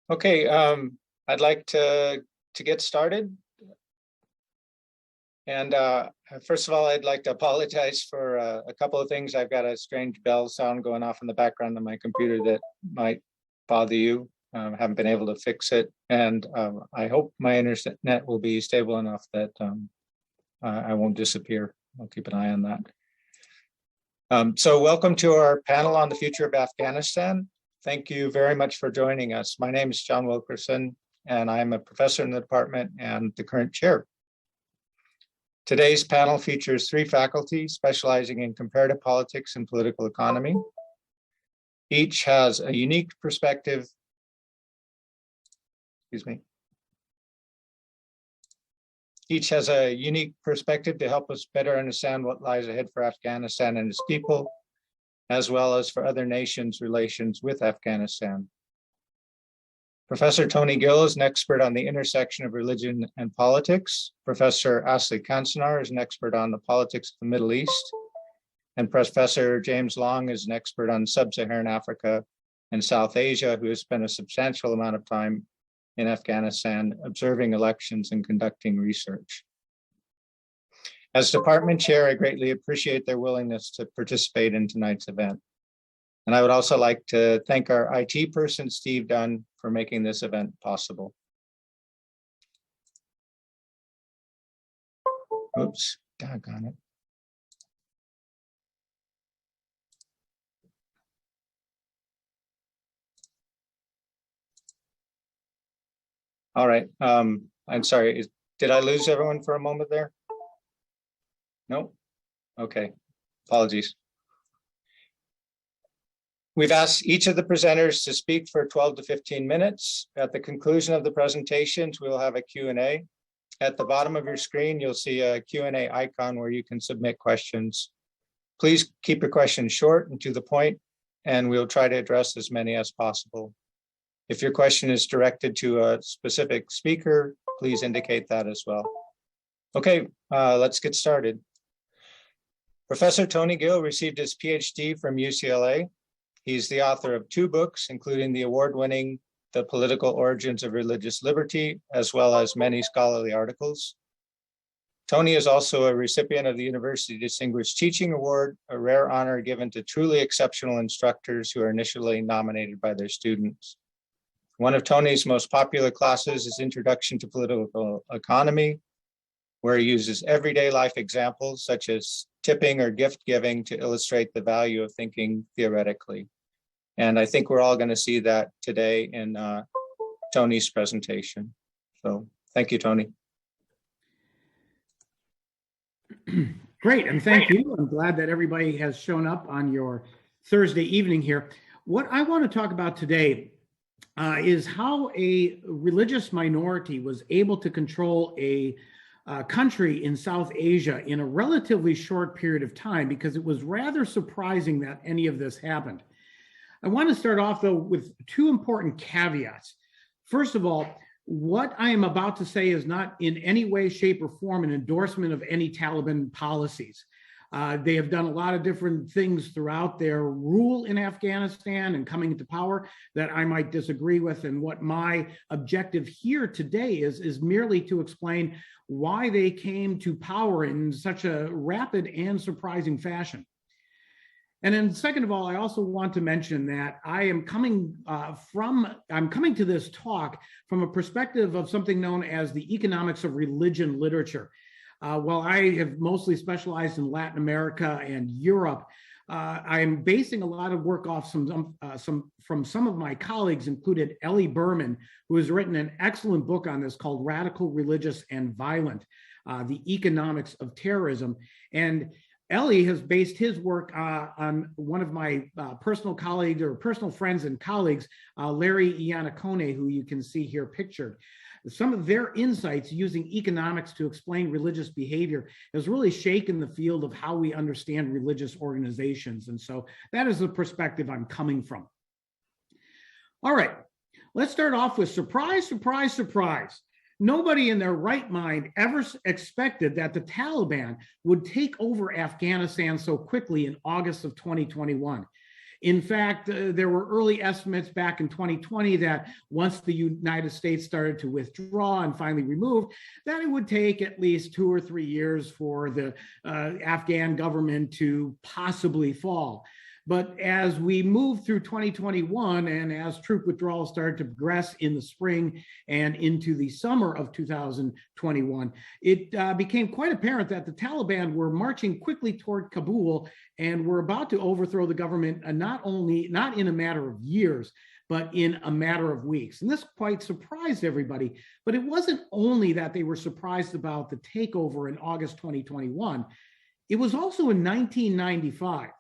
Okay, I'd like to get started. And first of all, I'd like to apologize for a couple of things. I've got a strange bell sound going off in the background on my computer that might bother you. Haven't been able to fix it. And I hope my internet will be stable enough that I won't disappear. I'll keep an eye on that. So welcome to our panel on the future of Afghanistan. Thank you very much for joining us. My name is John Wilkerson, and I'm a professor in the department and the current chair. Today's panel features three faculty specializing in comparative politics and political economy. Each has a unique perspective. Each has a unique perspective to help us better understand what lies ahead for Afghanistan and its people, as well as for other nations' relations with Afghanistan. Professor Tony Gill is an expert on the intersection of religion and politics. Professor Asli Cansunar is an expert on the politics of the Middle East. And Professor James Long is an expert on sub-Saharan Africa and South Asia, who has spent a substantial amount of time in Afghanistan observing elections and conducting research. As department chair, I greatly appreciate their willingness to participate in tonight's event. And I would also like to thank our IT person, Steve Dunn, for making this event possible. Oops, doggone it. All right, I'm sorry, did I lose everyone for a moment there? No? Okay, apologies. We've asked each of the presenters to speak for 12 to 15 minutes. At the conclusion of the presentations, we'll have a Q&A. At the bottom of your screen, you'll see a Q&A icon where you can submit questions. Please keep your questions short and to the point, and we'll try to address as many as possible. If your question is directed to a specific speaker, please indicate that as well. Okay, let's get started. Professor Tony Gill received his PhD from UCLA. He's the author of 2 books, including the award-winning The Political Origins of Religious Liberty, as well as many scholarly articles. Tony is also a recipient of the University Distinguished Teaching Award, a rare honor given to truly exceptional instructors who are initially nominated by their students. One of Tony's most popular classes is Introduction to Political Economy, where he uses everyday life examples such as tipping or gift giving to illustrate the value of thinking theoretically. And I think we're all going to see that today in Tony's presentation. So thank you, Tony. Great, and thank you. I'm glad that everybody has shown up on your Thursday evening here. What I want to talk about today is how a religious minority was able to control a country in South Asia in a relatively short period of time, because it was rather surprising that any of this happened. I want to start off, though, with 2 important caveats. First of all, what I am about to say is not in any way, shape, or form an endorsement of any Taliban policies. They have done a lot of different things throughout their rule in Afghanistan and coming into power that I might disagree with. And what my objective here today is merely to explain why they came to power in such a rapid and surprising fashion. And then second of all, I also want to mention that I'm coming to this talk from a perspective of something known as the economics of religion literature. While I have mostly specialized in Latin America and Europe, I'm basing a lot of work off from some of my colleagues, included Ellie Berman, who has written an excellent book on this called Radical, Religious, and Violent, the Economics of Terrorism. And Ellie has based his work on one of my personal colleagues or personal friends and colleagues, Larry Iannacone, who you can see here pictured. Some of their insights using economics to explain religious behavior has really shaken the field of how we understand religious organizations. And so that is the perspective I'm coming from. All right, let's start off with surprise, surprise, surprise. Nobody in their right mind ever expected that the Taliban would take over Afghanistan so quickly in August of 2021. In fact, there were early estimates back in 2020 that once the United States started to withdraw and finally remove, that it would take at least 2 or 3 years for the Afghan government to possibly fall. But as we moved through 2021 and as troop withdrawal started to progress in the spring and into the summer of 2021, it became quite apparent that the Taliban were marching quickly toward Kabul and were about to overthrow the government, not in a matter of years, but in a matter of weeks. And this quite surprised everybody. But it wasn't only that they were surprised about the takeover in August 2021, it was also in 1995.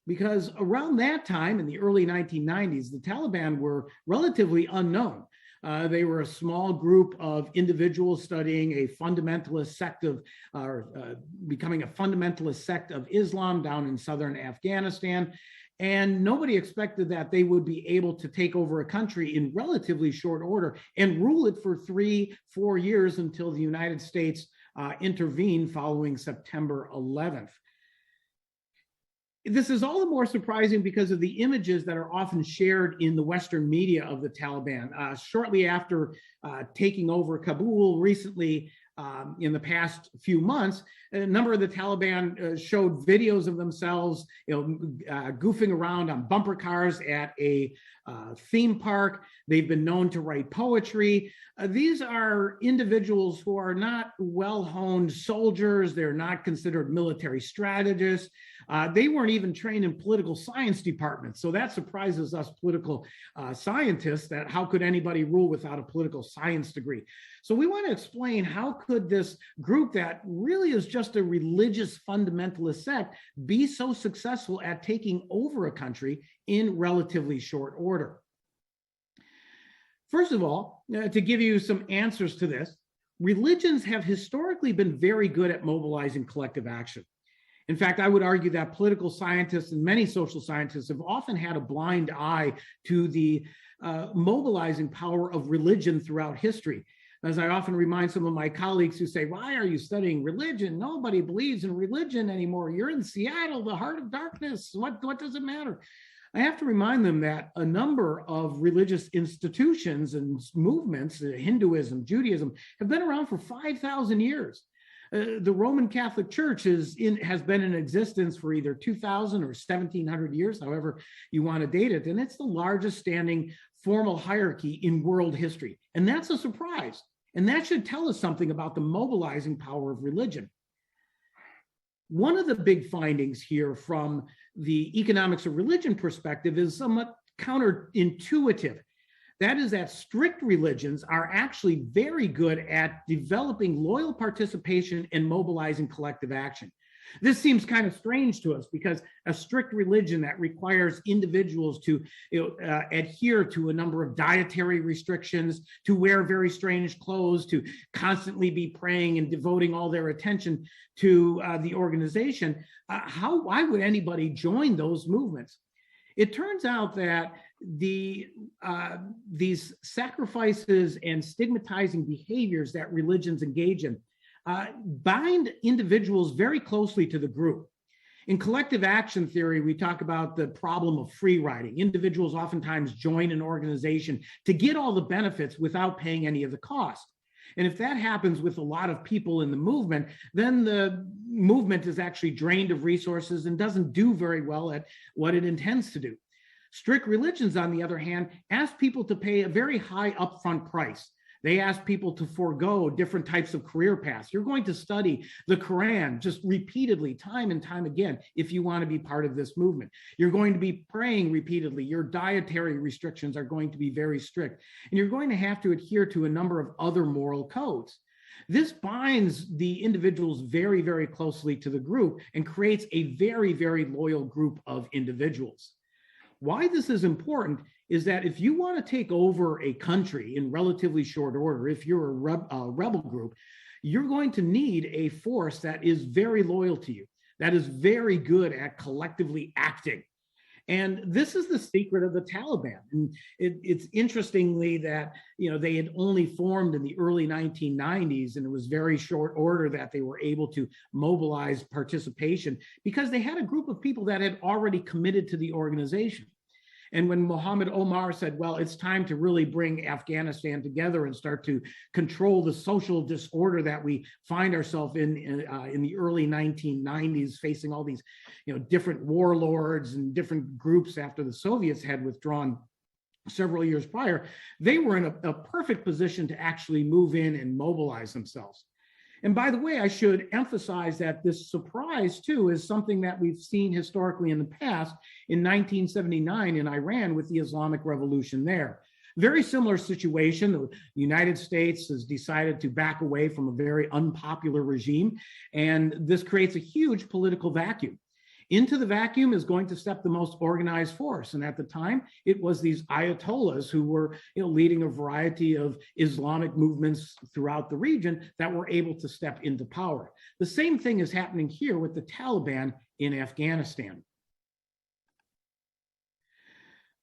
Because around that time, in the early 1990s, the Taliban were relatively unknown. They were a small group of individuals studying a fundamentalist sect of, becoming a fundamentalist sect of Islam down in southern Afghanistan. And nobody expected that they would be able to take over a country in relatively short order and rule it for 3-4 years until the United States intervened following September 11th. This is all the more surprising because of the images that are often shared in the Western media of the Taliban. Shortly after taking over Kabul recently, in the past few months, a number of the Taliban showed videos of themselves, goofing around on bumper cars at a theme park. They've been known to write poetry. These are individuals who are not well-honed soldiers. They're not considered military strategists. They weren't even trained in political science departments. So that surprises us political scientists, that how could anybody rule without a political science degree? So we want to explain how could this group that really is just a religious fundamentalist sect be so successful at taking over a country in relatively short order. First of all, to give you some answers to this, religions have historically been very good at mobilizing collective action. In fact, I would argue that political scientists and many social scientists have often had a blind eye to the mobilizing power of religion throughout history. As I often remind some of my colleagues who say, why are you studying religion? Nobody believes in religion anymore. You're in Seattle, the heart of darkness. What does it matter? I have to remind them that a number of religious institutions and movements, Hinduism, Judaism, have been around for 5,000 years. The Roman Catholic Church has been in existence for either 2,000 or 1,700 years, however you want to date it. And it's the largest standing formal hierarchy in world history. And that's a surprise. And that should tell us something about the mobilizing power of religion. One of the big findings here from the economics of religion perspective is somewhat counterintuitive. That is that strict religions are actually very good at developing loyal participation and mobilizing collective action. This seems kind of strange to us because a strict religion that requires individuals to adhere to a number of dietary restrictions, to wear very strange clothes, to constantly be praying and devoting all their attention to the organization, why would anybody join those movements? It turns out that these sacrifices and stigmatizing behaviors that religions engage in bind individuals very closely to the group. In collective action theory, we talk about the problem of free riding. Individuals oftentimes join an organization to get all the benefits without paying any of the cost. And if that happens with a lot of people in the movement, then the movement is actually drained of resources and doesn't do very well at what it intends to do. Strict religions, on the other hand, ask people to pay a very high upfront price. They ask people to forego different types of career paths. You're going to study the Quran just repeatedly, time and time again, if you want to be part of this movement. You're going to be praying repeatedly. Your dietary restrictions are going to be very strict. And you're going to have to adhere to a number of other moral codes. This binds the individuals very, very closely to the group and creates a very, very loyal group of individuals. Why this is important is that if you want to take over a country in relatively short order, if you're a rebel group, you're going to need a force that is very loyal to you, that is very good at collectively acting. And this is the secret of the Taliban. And it's interestingly that, they had only formed in the early 1990s, and it was very short order that they were able to mobilize participation because they had a group of people that had already committed to the organization. And when Mohammed Omar said, well, it's time to really bring Afghanistan together and start to control the social disorder that we find ourselves in the early 1990s, facing all these, different warlords and different groups after the Soviets had withdrawn several years prior, they were in a perfect position to actually move in and mobilize themselves. And by the way, I should emphasize that this surprise, too, is something that we've seen historically in the past in 1979 in Iran with the Islamic Revolution there. Very similar situation. The United States has decided to back away from a very unpopular regime, and this creates a huge political vacuum. Into the vacuum is going to step the most organized force. And at the time, it was these Ayatollahs who were leading a variety of Islamic movements throughout the region that were able to step into power. The same thing is happening here with the Taliban in Afghanistan.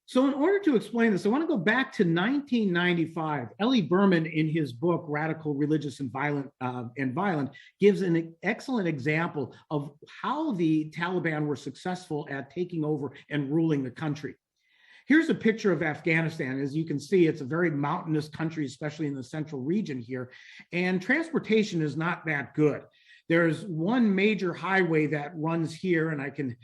So in order to explain this, I want to go back to 1995. Ellie Berman, in his book, Radical, Religious, and Violent, gives an excellent example of how the Taliban were successful at taking over and ruling the country. Here's a picture of Afghanistan. As you can see, it's a very mountainous country, especially in the central region here, and transportation is not that good. There's one major highway that runs here, and I can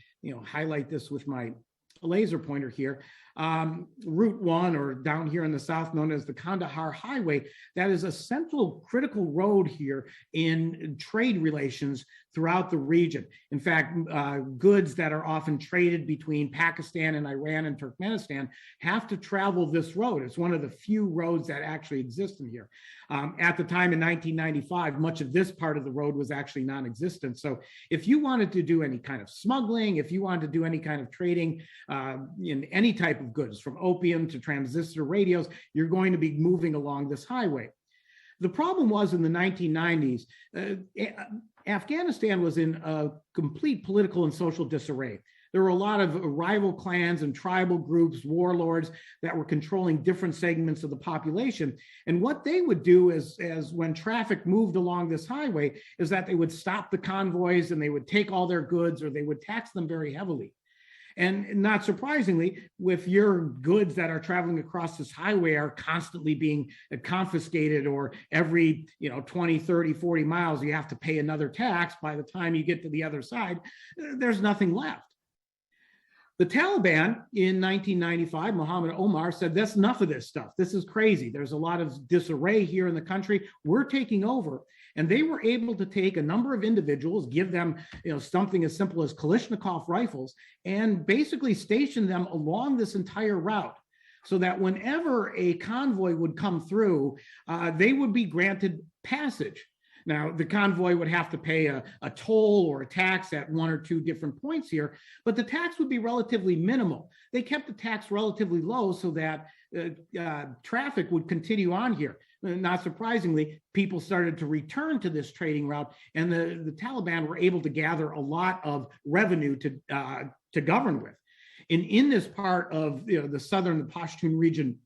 highlight this with my laser pointer here. Route 1, or down here in the south, known as the Kandahar Highway, that is a central critical road here in trade relations throughout the region. In fact, goods that are often traded between Pakistan and Iran and Turkmenistan have to travel this road. It's one of the few roads that actually exist in here. At the time in 1995, much of this part of the road was actually non-existent. So if you wanted to do any kind of smuggling, if you wanted to do any kind of trading in any type of goods, from opium to transistor radios, you're going to be moving along this highway. The problem was in the 1990s, Afghanistan was in a complete political and social disarray. There were a lot of rival clans and tribal groups, warlords that were controlling different segments of the population. And what they would do is, as when traffic moved along this highway, is that they would stop the convoys and they would take all their goods, or they would tax them very heavily. And not surprisingly, with your goods that are traveling across this highway are constantly being confiscated, or every 20, 30, 40 miles, you have to pay another tax. By the time you get to the other side, there's nothing left. The Taliban in 1995, Mohammed Omar said, that's enough of this stuff. This is crazy. There's a lot of disarray here in the country. We're taking over. And they were able to take a number of individuals, give them something as simple as Kalashnikov rifles, and basically station them along this entire route, so that whenever a convoy would come through, they would be granted passage. Now, the convoy would have to pay a toll or a tax at one or two different points here, but the tax would be relatively minimal. They kept the tax relatively low so that traffic would continue on here. Not surprisingly, people started to return to this trading route, and the Taliban were able to gather a lot of revenue to govern with. And in this part of the southern Pashtun region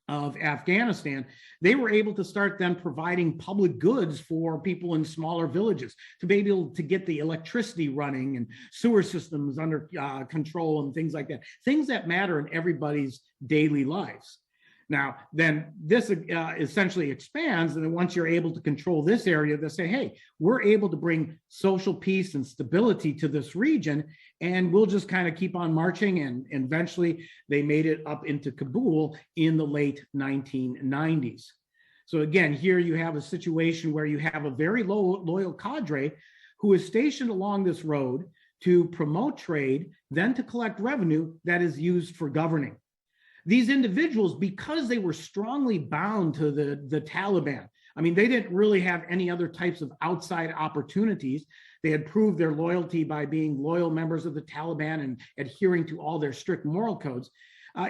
of Afghanistan, they were able to start then providing public goods for people in smaller villages to be able to get the electricity running and sewer systems under control and things like that, things that matter in everybody's daily lives. Now, then this essentially expands, and then once you're able to control this area, they say, hey, we're able to bring social peace and stability to this region, and we'll just kind of keep on marching. And eventually they made it up into Kabul in the late 1990s. So again, here you have a situation where you have a very loyal cadre who is stationed along this road to promote trade, then to collect revenue that is used for governing. These individuals, because they were strongly bound to the Taliban, I mean, they didn't really have any other types of outside opportunities. They had proved their loyalty by being loyal members of the Taliban and adhering to all their strict moral codes.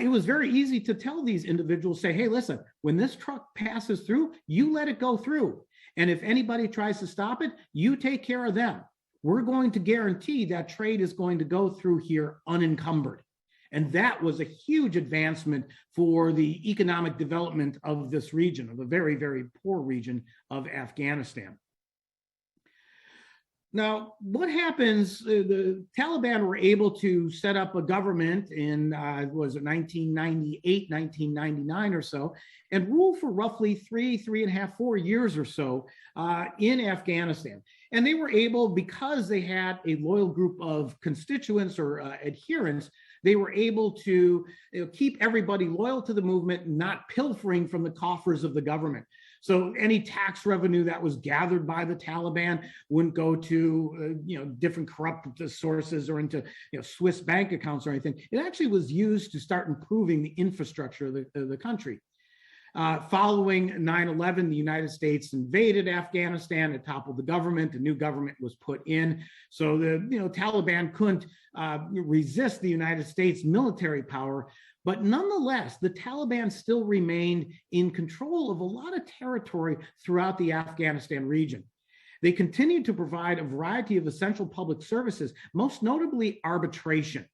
It was very easy to tell these individuals, say, hey, listen, when this truck passes through, you let it go through. And if anybody tries to stop it, you take care of them. We're going to guarantee that trade is going to go through here unencumbered. And that was a huge advancement for the economic development of this region, of a very, very poor region of Afghanistan. Now, what happens, the Taliban were able to set up a government in, was it 1998, 1999 or so, and rule for roughly 3.5, 4 years or so in Afghanistan. And they were able, because they had a loyal group of constituents or adherents, they were able to keep everybody loyal to the movement, not pilfering from the coffers of the government. So any tax revenue that was gathered by the Taliban wouldn't go to different corrupt sources or into Swiss bank accounts or anything. It actually was used to start improving the infrastructure of the country. Following 9/11, the United States invaded Afghanistan. It toppled the government. A new government was put in. So the Taliban couldn't resist the United States military power. But nonetheless, the Taliban still remained in control of a lot of territory throughout the Afghanistan region. They continued to provide a variety of essential public services, most notably arbitration.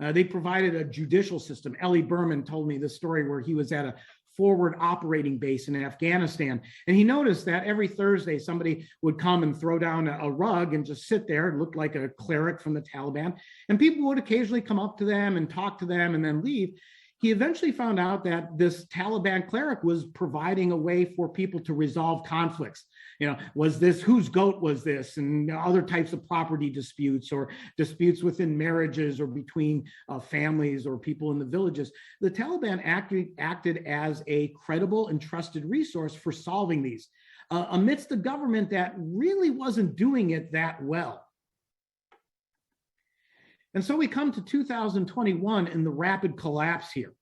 They provided a judicial system. Ellie Berman told me this story where he was at a forward operating base in Afghanistan. And he noticed that every Thursday, somebody would come and throw down a rug and just sit there. It looked like a cleric from the Taliban. And people would occasionally come up to them and talk to them and then leave. He eventually found out that this Taliban cleric was providing a way for people to resolve conflicts. Was this, whose goat was this? And other types of property disputes or disputes within marriages or between families or people in the villages. The Taliban acted as a credible and trusted resource for solving these amidst a government that really wasn't doing it that well. And so we come to 2021 and the rapid collapse here.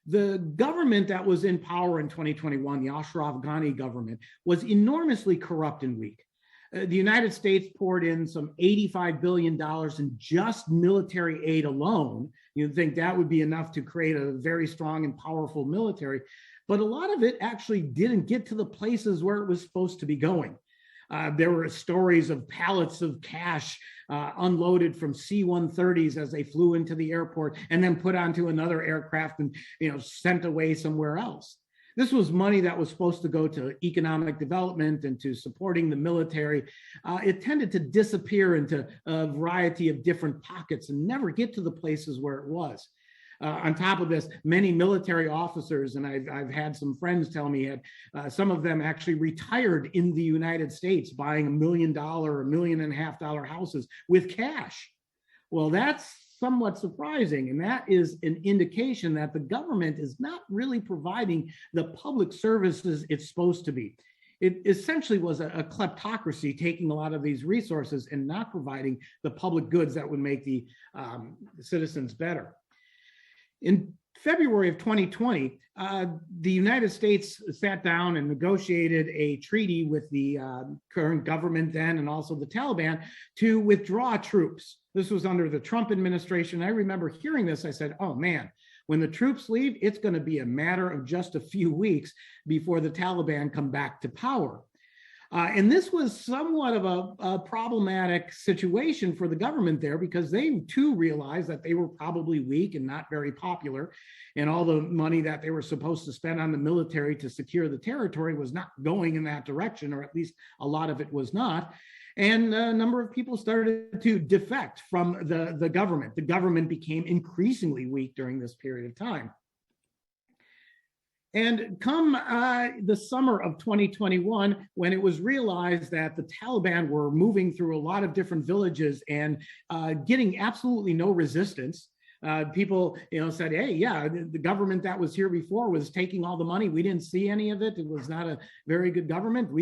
The government that was in power in 2021, the Ashraf Ghani government, was enormously corrupt and weak. The United States poured in some $85 billion in just military aid alone. You'd think that would be enough to create a very strong and powerful military, but a lot of it actually didn't get to the places where it was supposed to be going. There were stories of pallets of cash unloaded from C-130s as they flew into the airport and then put onto another aircraft and sent away somewhere else. This was money that was supposed to go to economic development and to supporting the military. It tended to disappear into a variety of different pockets and never get to the places where it was. On top of this, many military officers, and I've had some friends tell me, some of them actually retired in the United States buying $1 million or $1.5 million houses with cash. Well, that's somewhat surprising, and that is an indication that the government is not really providing the public services it's supposed to be. It essentially was a kleptocracy, taking a lot of these resources and not providing the public goods that would make the citizens better. In February of 2020, the United States sat down and negotiated a treaty with the current government then and also the Taliban to withdraw troops. This was under the Trump administration. I remember hearing this. I said, oh man, when the troops leave, it's going to be a matter of just a few weeks before the Taliban come back to power. And this was somewhat of a problematic situation for the government there because they too realized that they were probably weak and not very popular, and all the money that they were supposed to spend on the military to secure the territory was not going in that direction, or at least a lot of it was not. And a number of people started to defect from the government. The government became increasingly weak during this period of time. And come the summer of 2021, when it was realized that the Taliban were moving through a lot of different villages and getting absolutely no resistance, people said, hey, yeah, the government that was here before was taking all the money. We didn't see any of it. It was not a very good government.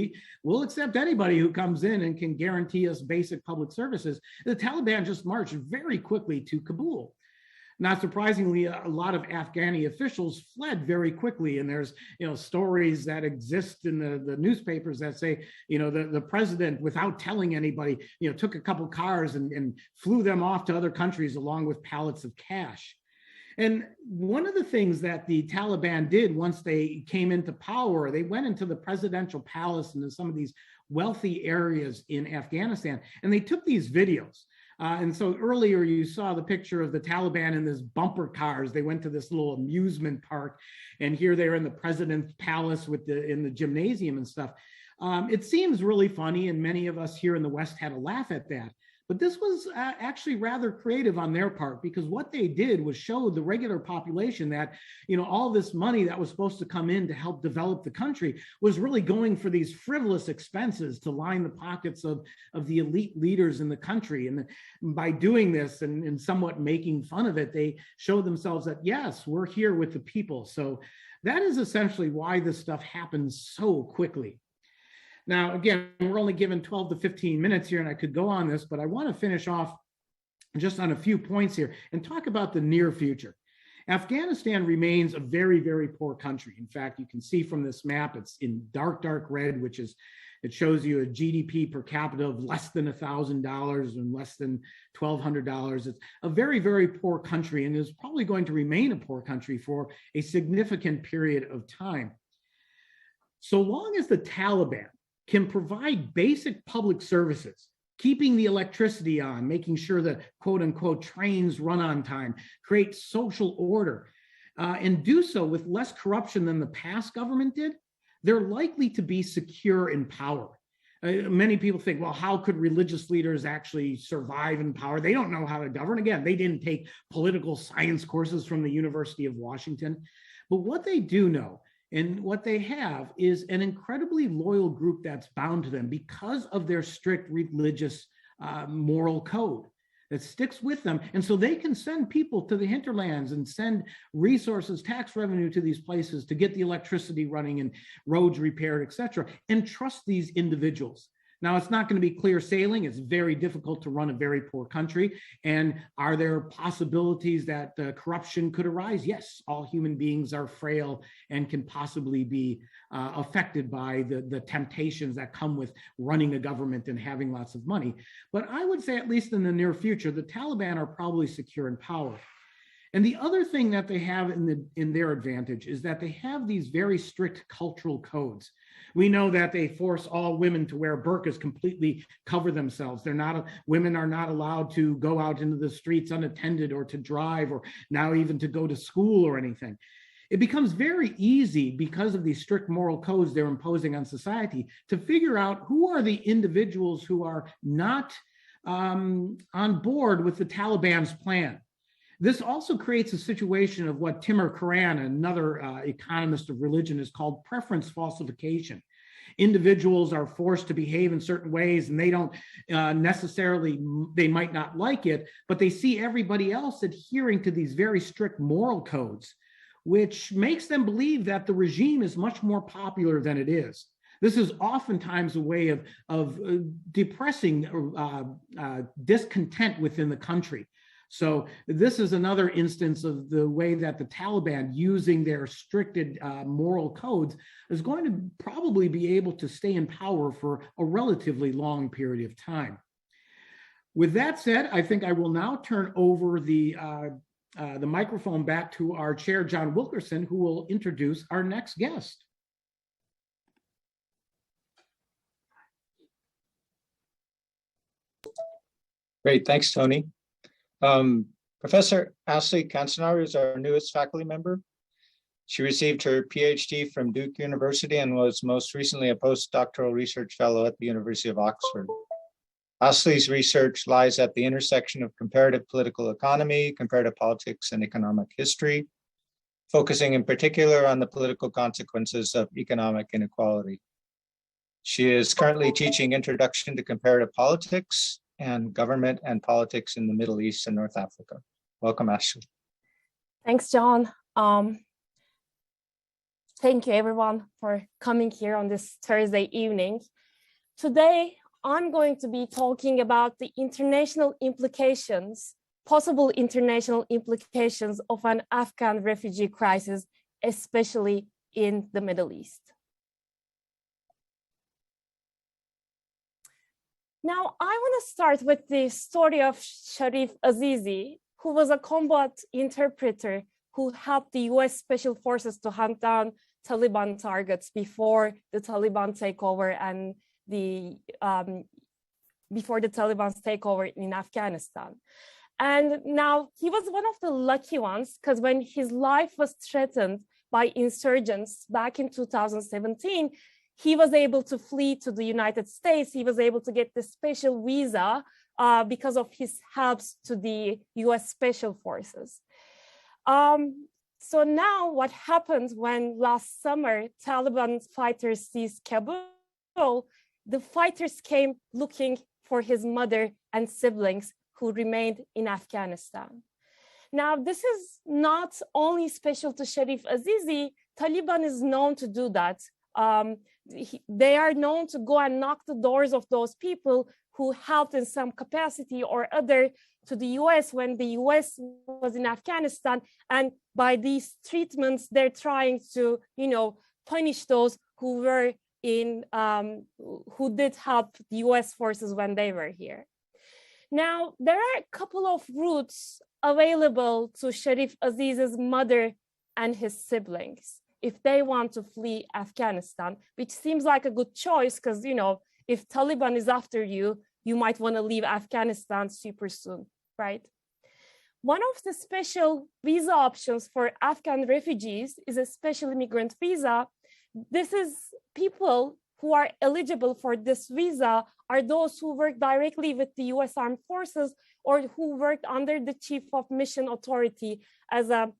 We'll accept anybody who comes in and can guarantee us basic public services. The Taliban just marched very quickly to Kabul. Not surprisingly, a lot of Afghani officials fled very quickly. And there's, stories that exist in the newspapers that say, the president, without telling anybody, took a couple cars and flew them off to other countries along with pallets of cash. And one of the things that the Taliban did once they came into power, they went into the presidential palace and in some of these wealthy areas in Afghanistan, and they took these videos. And so earlier you saw the picture of the Taliban in this bumper cars. They went to this little amusement park, and here they're in the president's palace in the gymnasium and stuff. It seems really funny, and many of us here in the West had a laugh at that. But this was actually rather creative on their part, because what they did was show the regular population that, all this money that was supposed to come in to help develop the country was really going for these frivolous expenses to line the pockets of the elite leaders in the country. And by doing this and somewhat making fun of it, they show themselves that, yes, we're here with the people. So that is essentially why this stuff happens so quickly. Now, again, we're only given 12 to 15 minutes here, and I could go on this, but I want to finish off just on a few points here and talk about the near future. Afghanistan remains a very, very poor country. In fact, you can see from this map, it's in dark, dark red, it shows you a GDP per capita of less than $1,000 and less than $1,200. It's a very, very poor country, and is probably going to remain a poor country for a significant period of time. So long as the Taliban can provide basic public services, keeping the electricity on, making sure that quote unquote trains run on time, create social order, and do so with less corruption than the past government did, they're likely to be secure in power. Many people think, well, how could religious leaders actually survive in power? They don't know how to govern. Again, they didn't take political science courses from the University of Washington. But what they do know, and what they have, is an incredibly loyal group that's bound to them because of their strict religious moral code that sticks with them. And so they can send people to the hinterlands and send resources, tax revenue to these places to get the electricity running and roads repaired, et cetera, and trust these individuals. Now, it's not going to be clear sailing. It's very difficult to run a very poor country. And are there possibilities that corruption could arise? Yes, all human beings are frail and can possibly be affected by the temptations that come with running a government and having lots of money. But I would say, at least in the near future, the Taliban are probably secure in power. And the other thing that they have in their advantage is that they have these very strict cultural codes. We know that they force all women to wear burqas, completely cover themselves. Women are not allowed to go out into the streets unattended, or to drive, or now even to go to school or anything. It becomes very easy, because of these strict moral codes they're imposing on society, to figure out who are the individuals who are not on board with the Taliban's plan. This also creates a situation of what Timur Kuran, another economist of religion, has called preference falsification. Individuals are forced to behave in certain ways, and they don't necessarily, they might not like it, but they see everybody else adhering to these very strict moral codes, which makes them believe that the regime is much more popular than it is. This is oftentimes a way of depressing discontent within the country. So this is another instance of the way that the Taliban, using their restricted moral codes, is going to probably be able to stay in power for a relatively long period of time. With that said, I think I will now turn over the microphone back to our chair, John Wilkerson, who will introduce our next guest. Great, thanks, Tony. Professor Asli Cansunar is our newest faculty member. She received her PhD from Duke University and was most recently a postdoctoral research fellow at the University of Oxford. Asli's research lies at the intersection of comparative political economy, comparative politics, and economic history, focusing in particular on the political consequences of economic inequality. She is currently teaching Introduction to Comparative Politics and Government and Politics in the Middle East and North Africa. Welcome, Asli. Thanks, John. Thank you, everyone, for coming here on this Thursday evening. Today, I'm going to be talking about the possible international implications of an Afghan refugee crisis, especially in the Middle East. Now, I want to start with the story of Sharif Azizi, who was a combat interpreter who helped the US Special Forces to hunt down Taliban targets before the Taliban takeover and before the Taliban's takeover in Afghanistan. And now he was one of the lucky ones, because when his life was threatened by insurgents back in 2017, he was able to flee to the United States. He was able to get the special visa because of his helps to the US Special Forces. So now what happened when last summer Taliban fighters seized Kabul, the fighters came looking for his mother and siblings who remained in Afghanistan. Now, this is not only special to Sharif Azizi. Taliban is known to do that. They are known to go and knock the doors of those people who helped in some capacity or other to the US when the US was in Afghanistan. And by these treatments, they're trying to, punish those who were who did help the US forces when they were here. Now, there are a couple of routes available to Sharif Aziz's mother and his siblings if they want to flee Afghanistan, which seems like a good choice because, if Taliban is after you, you might want to leave Afghanistan super soon, right? One of the special visa options for Afghan refugees is a special immigrant visa. This is people who are eligible for this visa are those who work directly with the US Armed Forces or who worked under the Chief of Mission Authority as a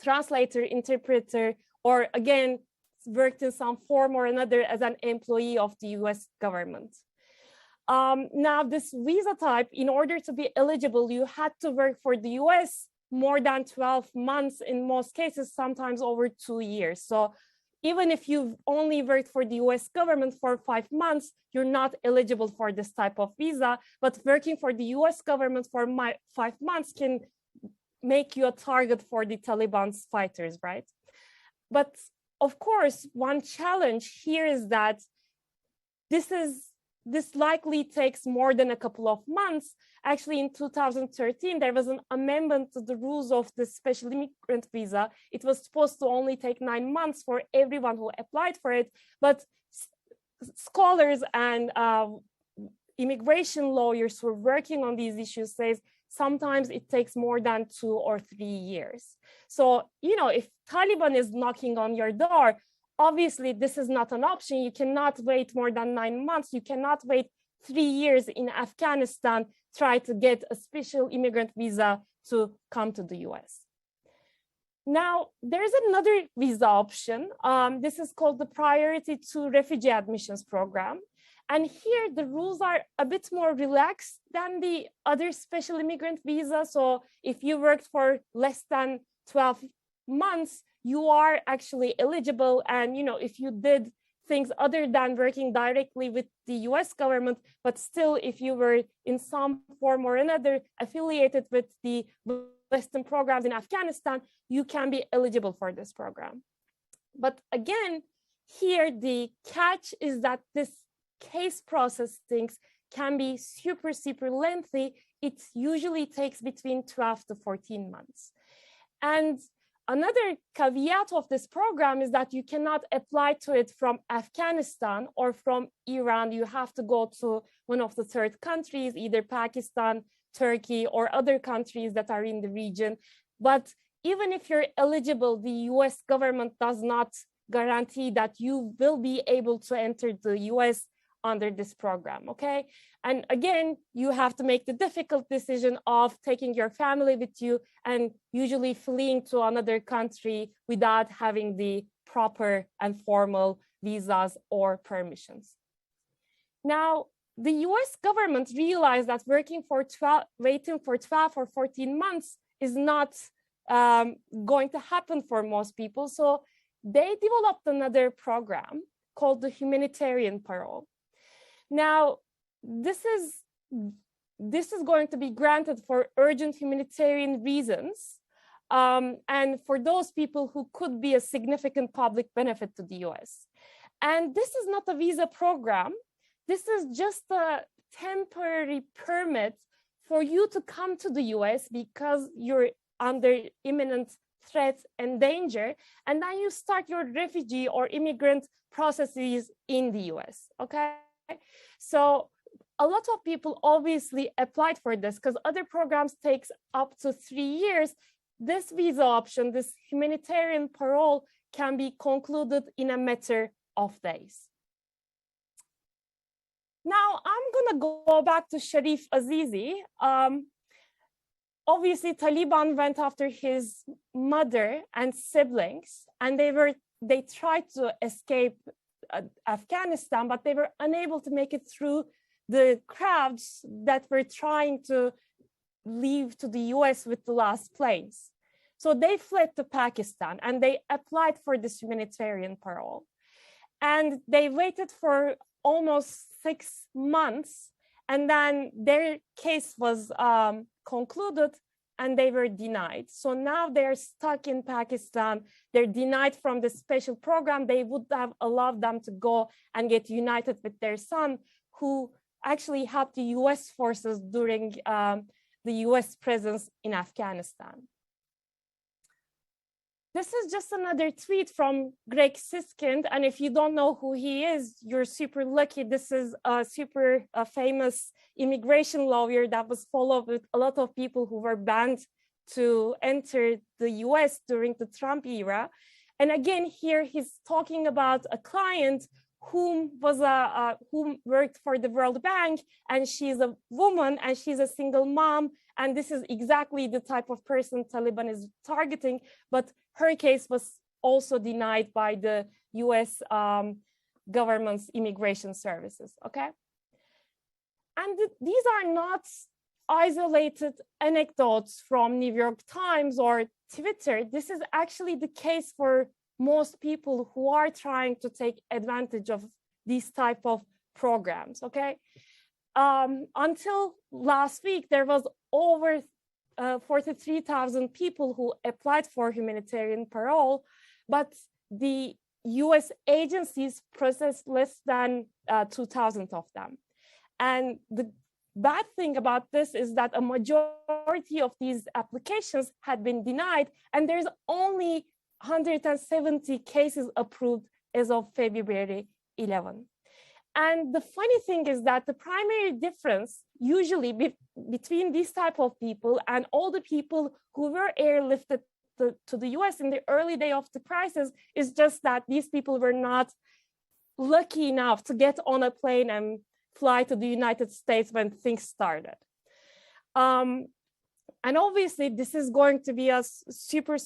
translator, interpreter, or again, worked in some form or another as an employee of the US government. Now, this visa type, in order to be eligible, you had to work for the US more than 12 months in most cases, sometimes over 2 years. So even if you've only worked for the US government for 5 months, you're not eligible for this type of visa, but working for the US government for 5 months can make you a target for the Taliban's fighters, right? But of course, one challenge here is that this likely takes more than a couple of months. Actually, in 2013, there was an amendment to the rules of the special immigrant visa. It was supposed to only take 9 months for everyone who applied for it, but scholars and immigration lawyers who are working on these issues says sometimes it takes more than 2 or 3 years. So, if Taliban is knocking on your door, obviously this is not an option. You cannot wait more than 9 months. You cannot wait 3 years in Afghanistan, try to get a special immigrant visa to come to the US. Now, there's another visa option. This is called the Priority to Refugee Admissions Program. And here the rules are a bit more relaxed than the other special immigrant visa. So if you worked for less than 12 months, you are actually eligible. And, if you did things other than working directly with the US government, but still, if you were in some form or another affiliated with the Western programs in Afghanistan, you can be eligible for this program. But again, here the catch is that this case processing can be super, super lengthy. It usually takes between 12 to 14 months. And another caveat of this program is that you cannot apply to it from Afghanistan or from Iran. You have to go to one of the third countries, either Pakistan, Turkey, or other countries that are in the region. But even if you're eligible, the US government does not guarantee that you will be able to enter the US under this program, okay? And again, you have to make the difficult decision of taking your family with you and usually fleeing to another country without having the proper and formal visas or permissions. Now, the US government realized that waiting for 12 or 14 months is not going to happen for most people. So they developed another program called the humanitarian parole. Now, this is going to be granted for urgent humanitarian reasons and for those people who could be a significant public benefit to the US. And this is not a visa program. This is just a temporary permit for you to come to the US because you're under imminent threat and danger, and then you start your refugee or immigrant processes in the US, okay? So a lot of people obviously applied for this because other programs takes up to 3 years. This visa option, this humanitarian parole, can be concluded in a matter of days. Now I'm gonna go back to Sharif Azizi. Obviously, Taliban went after his mother and siblings, and they tried to escape Afghanistan, but they were unable to make it through the crowds that were trying to leave to the US with the last planes. So they fled to Pakistan and they applied for this humanitarian parole. And they waited for almost 6 months, and then their case was concluded and they were denied. So now they're stuck in Pakistan. They're denied from the special program. They would have allowed them to go and get united with their son, who actually helped the US forces during the US presence in Afghanistan. This is just another tweet from Greg Siskind. And if you don't know who he is, you're super lucky. This is a super famous immigration lawyer that was followed with a lot of people who were banned to enter the US during the Trump era. And again, here he's talking about a client who worked for the World Bank, and she's a woman and she's a single mom. And this is exactly the type of person Taliban is targeting, but her case was also denied by the US government's immigration services, okay? And these are not isolated anecdotes from New York Times or Twitter. This is actually the case for most people who are trying to take advantage of these type of programs, okay? Until last week, there was over 43,000 people who applied for humanitarian parole, but the US agencies processed less than 2,000 of them. And the bad thing about this is that a majority of these applications had been denied, and there's only 170 cases approved as of February 11. And the funny thing is that the primary difference usually between these type of people and all the people who were airlifted to the US in the early day of the crisis is just that these people were not lucky enough to get on a plane and fly to the United States when things started. And obviously this is going to be a super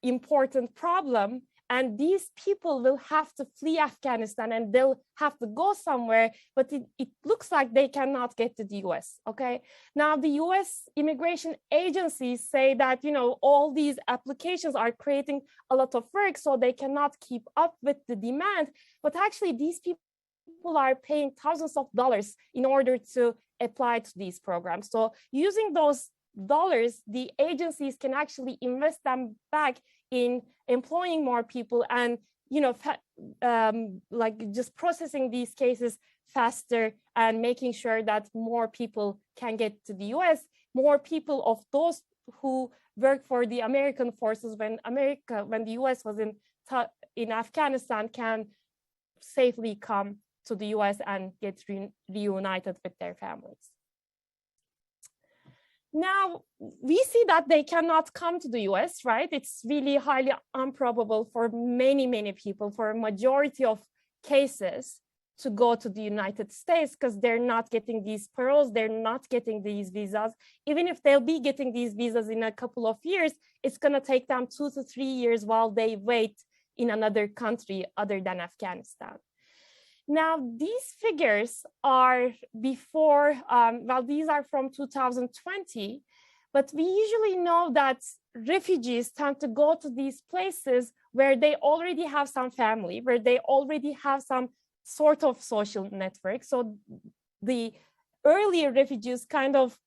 important problem. And these people will have to flee Afghanistan and they'll have to go somewhere, but it looks like they cannot get to the US, okay? Now, the US immigration agencies say that, all these applications are creating a lot of work, so they cannot keep up with the demand. But actually, these people are paying thousands of dollars in order to apply to these programs. So using those dollars, the agencies can actually invest them back in employing more people and just processing these cases faster and making sure that more people can get to the US, more people of those who work for the American forces when the US was in Afghanistan can safely come to the US and get reunited with their families. Now, we see that they cannot come to the US, right? It's really highly improbable for many people, for a majority of cases, to go to the United States because they're not getting these paroles, they're not getting these visas. Even if they'll be getting these visas in a couple of years, it's gonna take them 2 to 3 years while they wait in another country other than Afghanistan. Now, these figures are before, these are from 2020, but we usually know that refugees tend to go to these places where they already have some family, where they already have some sort of social network. So the earlier refugees kind of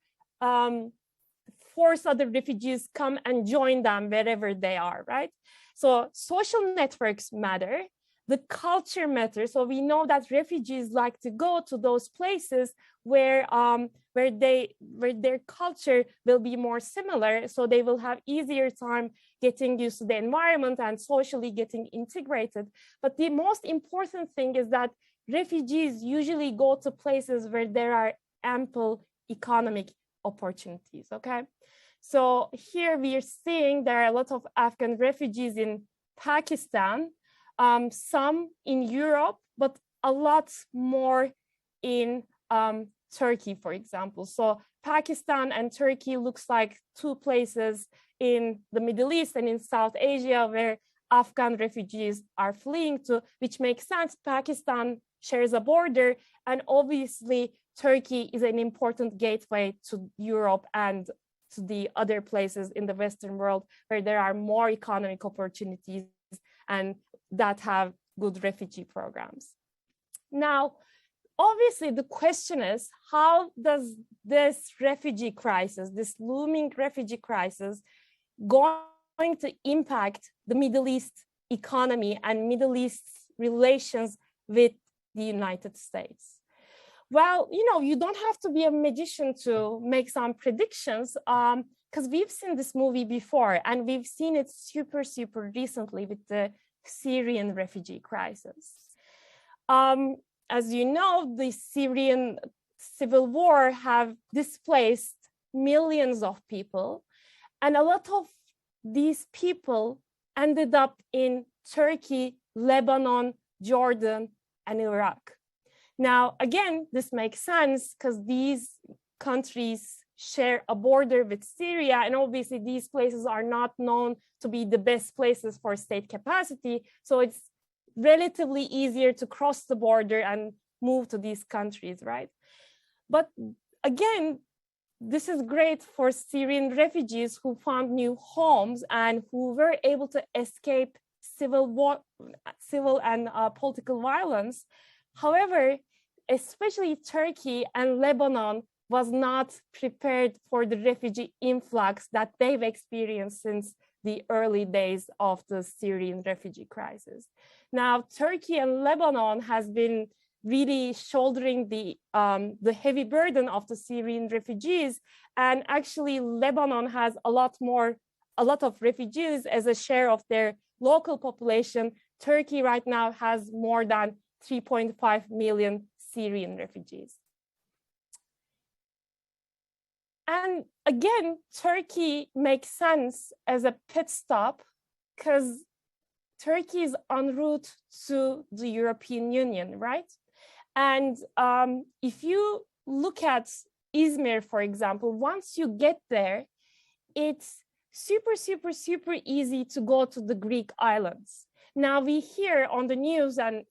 force other refugees come and join them wherever they are, right? So social networks matter. The culture matters. So we know that refugees like to go to those places where their culture will be more similar. So they will have easier time getting used to the environment and socially getting integrated. But the most important thing is that refugees usually go to places where there are ample economic opportunities, okay? So here we are seeing there are a lot of Afghan refugees in Pakistan, some in Europe, but a lot more in Turkey, for example. So Pakistan and Turkey looks like two places in the Middle East and in South Asia where Afghan refugees are fleeing to, which makes sense. Pakistan shares a border, and obviously Turkey is an important gateway to Europe and to the other places in the Western world where there are more economic opportunities and that have good refugee programs. Now, obviously, the question is, how does this refugee crisis, this looming refugee crisis, going to impact the Middle East economy and Middle East's relations with the United States? Well, you don't have to be a magician to make some predictions, because we've seen this movie before, and we've seen it super, super recently with the Syrian refugee crisis. As you know, the Syrian civil war have displaced millions of people, and a lot of these people ended up in Turkey, Lebanon, Jordan, and Iraq. Now, again, this makes sense because these countries share a border with Syria, and obviously these places are not known to be the best places for state capacity. So it's relatively easier to cross the border and move to these countries, right? But again, this is great for Syrian refugees who found new homes and who were able to escape civil and political violence. However, especially Turkey and Lebanon was not prepared for the refugee influx that they've experienced since the early days of the Syrian refugee crisis. Now, Turkey and Lebanon has been really shouldering the heavy burden of the Syrian refugees, and actually Lebanon has a lot of refugees as a share of their local population. Turkey right now has more than 3.5 million Syrian refugees. And again, Turkey makes sense as a pit stop because Turkey is en route to the European Union, right? And if you look at Izmir, for example, once you get there, it's super, super, super easy to go to the Greek islands. Now we hear on the news and,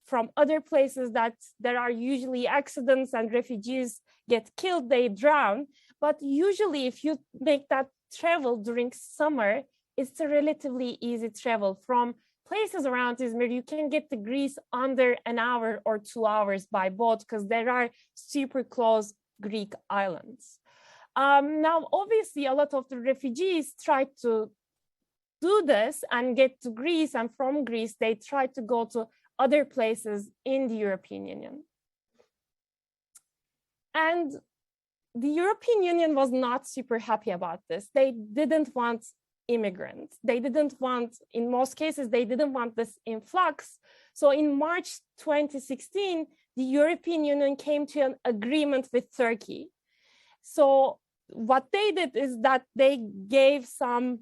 from other places that there are usually accidents and refugees get killed, they drown. But usually if you make that travel during summer, it's a relatively easy travel. From places around Izmir, you can get to Greece under an hour or 2 hours by boat because there are super close Greek islands. Now, obviously, a lot of the refugees try to do this and get to Greece, and from Greece, they try to go to other places in the European Union. And the European Union was not super happy about this. They didn't want immigrants. They didn't want, in most cases, they didn't want this influx. So in March 2016, the European Union came to an agreement with Turkey. So what they did is that they gave some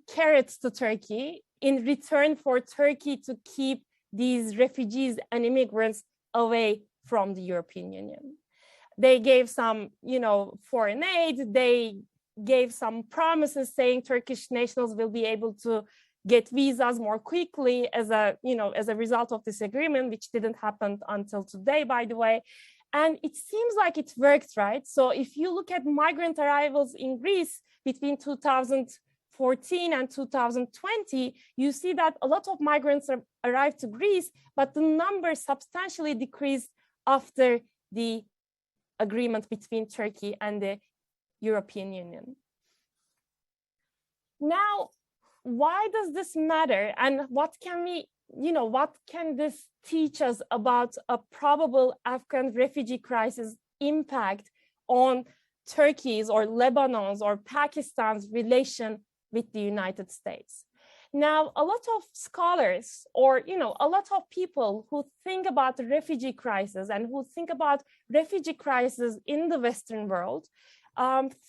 carrots to Turkey in return for Turkey to keep these refugees and immigrants away from the European Union. They gave some, foreign aid. They gave some promises saying Turkish nationals will be able to get visas more quickly as a result of this agreement, which didn't happen until today, by the way. And it seems like it worked, right? So if you look at migrant arrivals in Greece between 2014 and 2020, you see that a lot of migrants arrived to Greece, but the number substantially decreased after the agreement between Turkey and the European Union. Now, why does this matter? And what can this teach us about a probable Afghan refugee crisis impact on Turkey's or Lebanon's or Pakistan's relation with the United States? Now, a lot of scholars or, a lot of people who think about the refugee crisis and who think about refugee crisis in the Western world,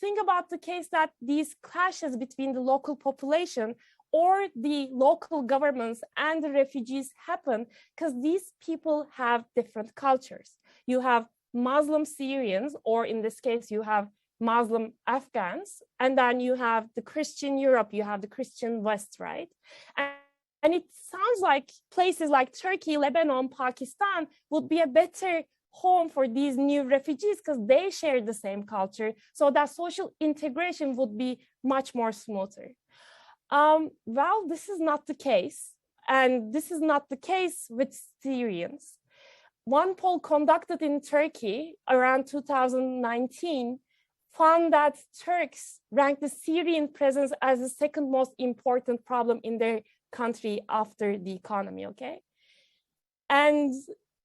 think about the case that these clashes between the local population or the local governments and the refugees happen because these people have different cultures. You have Muslim Syrians, or in this case, you have Muslim Afghans, and then you have the Christian Europe, you have the Christian West, right? And it sounds like places like Turkey, Lebanon, Pakistan would be a better home for these new refugees because they share the same culture. So that social integration would be much more smoother. Well, this is not the case. And this is not the case with Syrians. One poll conducted in Turkey around 2019 found that Turks ranked the Syrian presence as the second most important problem in their country after the economy, okay? And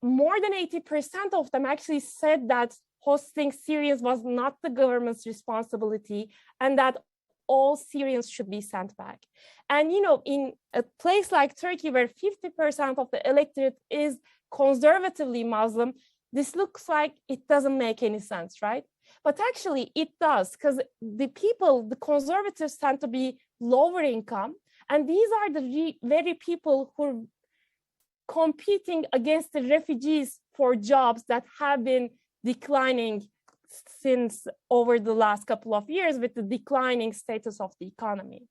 more than 80% of them actually said that hosting Syrians was not the government's responsibility and that all Syrians should be sent back. And, you know, in a place like Turkey, where 50% of the electorate is conservatively Muslim, this looks like it doesn't make any sense, right? But actually it does, because the people, the conservatives tend to be lower income, and these are the very people who are competing against the refugees for jobs that have been declining since over the last couple of years with the declining status of the economy.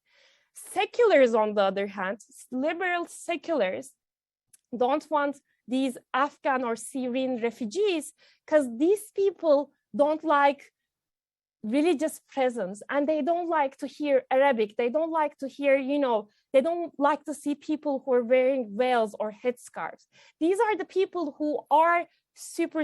Seculars, on the other hand, liberal seculars, don't want these Afghan or Syrian refugees because these people don't like religious presence and they don't like to hear Arabic. They don't like to hear, you know, they don't like to see people who are wearing veils or headscarves. These are the people who are super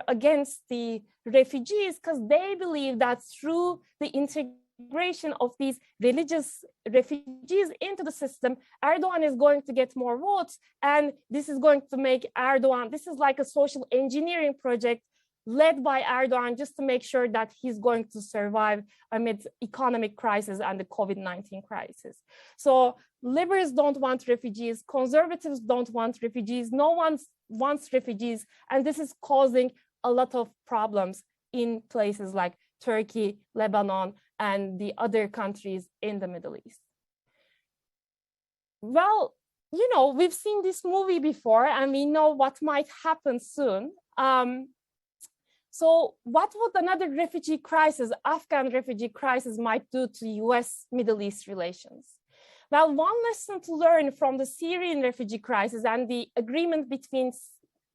against the refugees because they believe that through the integration of these religious refugees into the system, Erdogan is going to get more votes, and this is going to make Erdogan, this is like a social engineering project led by Erdogan just to make sure that he's going to survive amid economic crisis and the COVID-19 crisis. So liberals don't want refugees, conservatives don't want refugees, no one wants refugees, and this is causing a lot of problems in places like Turkey, Lebanon, and the other countries in the Middle East. Well, you know, we've seen this movie before and we know what might happen soon. So what would another refugee crisis, Afghan refugee crisis, might do to US-Middle East relations? Well, one lesson to learn from the Syrian refugee crisis and the agreement between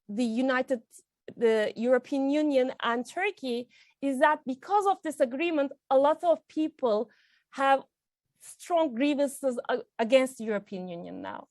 the European Union and Turkey is that because of this agreement, a lot of people have strong grievances against the European Union now.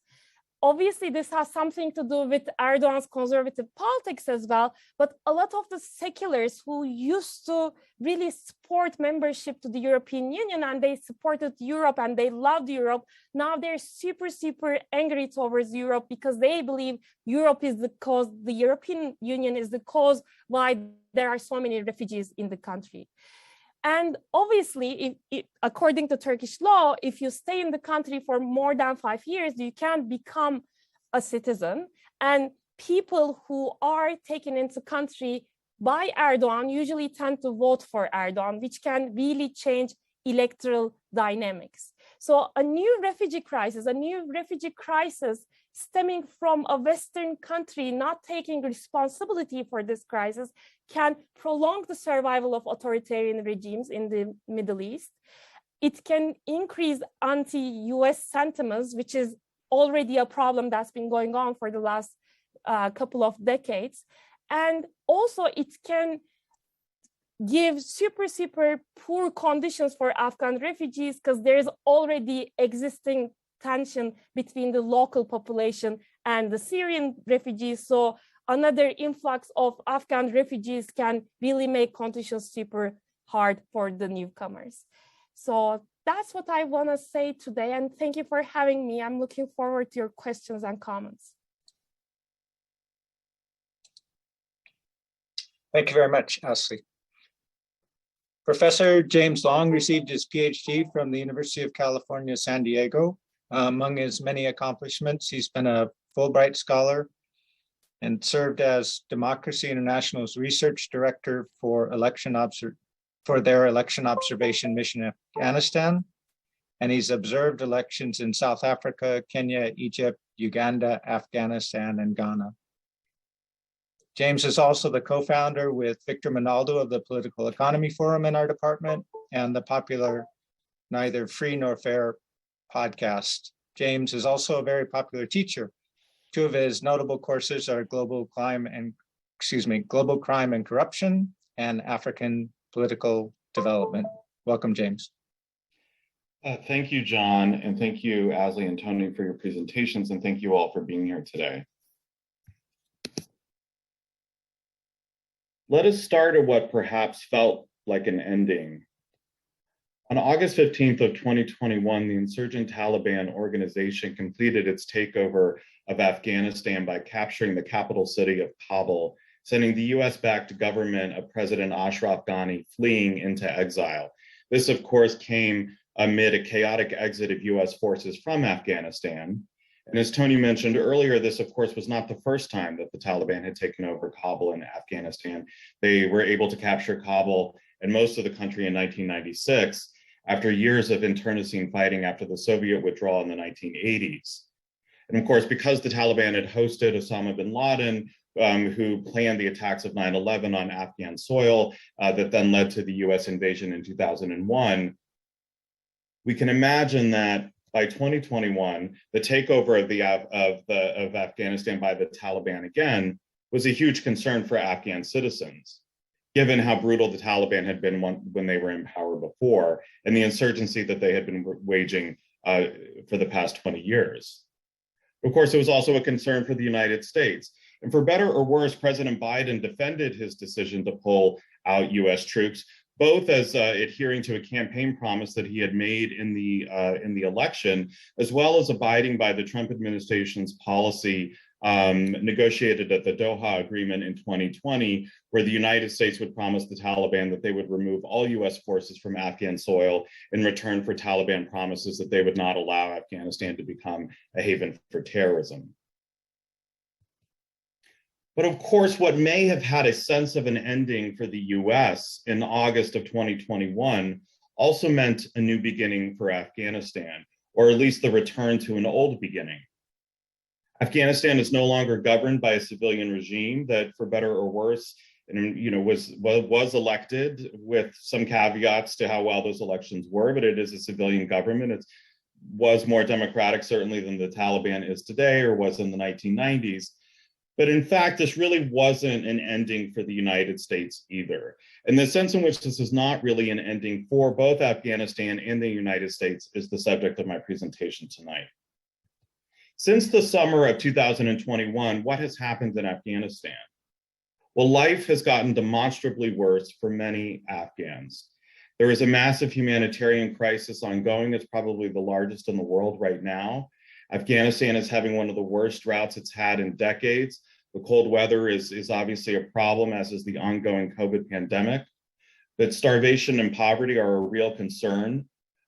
Obviously, this has something to do with Erdogan's conservative politics as well, but a lot of the seculars who used to really support membership to the European Union and they supported Europe and they loved Europe, now they're super angry towards Europe because they believe Europe is the cause, the European Union is the cause why there are so many refugees in the country. And obviously, according to Turkish law, if you stay in the country for more than 5 years, you can't become a citizen. And people who are taken into country by Erdogan usually tend to vote for Erdogan, which can really change electoral dynamics. So a new refugee crisis stemming from a Western country not taking responsibility for this crisis can prolong the survival of authoritarian regimes in the Middle East. It can increase anti-US sentiments, which is already a problem that's been going on for the last couple of decades. And also it can give super poor conditions for Afghan refugees because there's already existing tension between the local population and the Syrian refugees. So another influx of Afghan refugees can really make conditions super hard for the newcomers. So that's what I want to say today. And thank you for having me. I'm looking forward to your questions and comments. Thank you very much, Asli. Professor James Long received his PhD from the University of California, San Diego. Among his many accomplishments, he's been a Fulbright Scholar and served as Democracy International's Research Director for their election observation mission in Afghanistan. and he's observed elections in South Africa, Kenya, Egypt, Uganda, Afghanistan, and Ghana. James is also the co-founder with Victor Minaldo of the Political Economy Forum in our department and the popular Neither Free Nor Fair podcast. James is also a very popular teacher. Two of his notable courses are Global Crime and Corruption and African Political Development. Welcome, James. Thank you, John, and thank you, Asli and Tony, for your presentations, and thank you all for being here today. Let us start at what perhaps felt like an ending. On August 15th of 2021, the insurgent Taliban organization completed its takeover of Afghanistan by capturing the capital city of Kabul, sending the US-backed government of President Ashraf Ghani fleeing into exile. This, of course, came amid a chaotic exit of US forces from Afghanistan. And as Tony mentioned earlier, this, of course, was not the first time that the Taliban had taken over Kabul in Afghanistan. They were able to capture Kabul and most of the country in 1996, after years of internecine fighting after the Soviet withdrawal in the 1980s. And of course, because the Taliban had hosted Osama bin Laden, who planned the attacks of 9/11 on Afghan soil that then led to the US invasion in 2001, we can imagine that by 2021, the takeover of Afghanistan by the Taliban again was a huge concern for Afghan citizens, given how brutal the Taliban had been when they were in power before, and the insurgency that they had been waging for the past 20 years. Of course, it was also a concern for the United States. And for better or worse, President Biden defended his decision to pull out US troops, both as adhering to a campaign promise that he had made in the election, as well as abiding by the Trump administration's policy negotiated at the Doha Agreement in 2020, where the United States would promise the Taliban that they would remove all US forces from Afghan soil in return for Taliban promises that they would not allow Afghanistan to become a haven for terrorism. But of course, what may have had a sense of an ending for the US in August of 2021 also meant a new beginning for Afghanistan, or at least the return to an old beginning. Afghanistan is no longer governed by a civilian regime that, for better or worse, was elected with some caveats to how well those elections were, but it is a civilian government. It was more democratic, certainly, than the Taliban is today or was in the 1990s. But in fact, this really wasn't an ending for the United States either. And the sense in which this is not really an ending for both Afghanistan and the United States is the subject of my presentation tonight. Since the summer of 2021, what has happened in Afghanistan? Well, life has gotten demonstrably worse for many Afghans. There is a massive humanitarian crisis ongoing. It's probably the largest in the world right now. Afghanistan is having one of the worst droughts it's had in decades. The cold weather is obviously a problem, as is the ongoing COVID pandemic. But starvation and poverty are a real concern.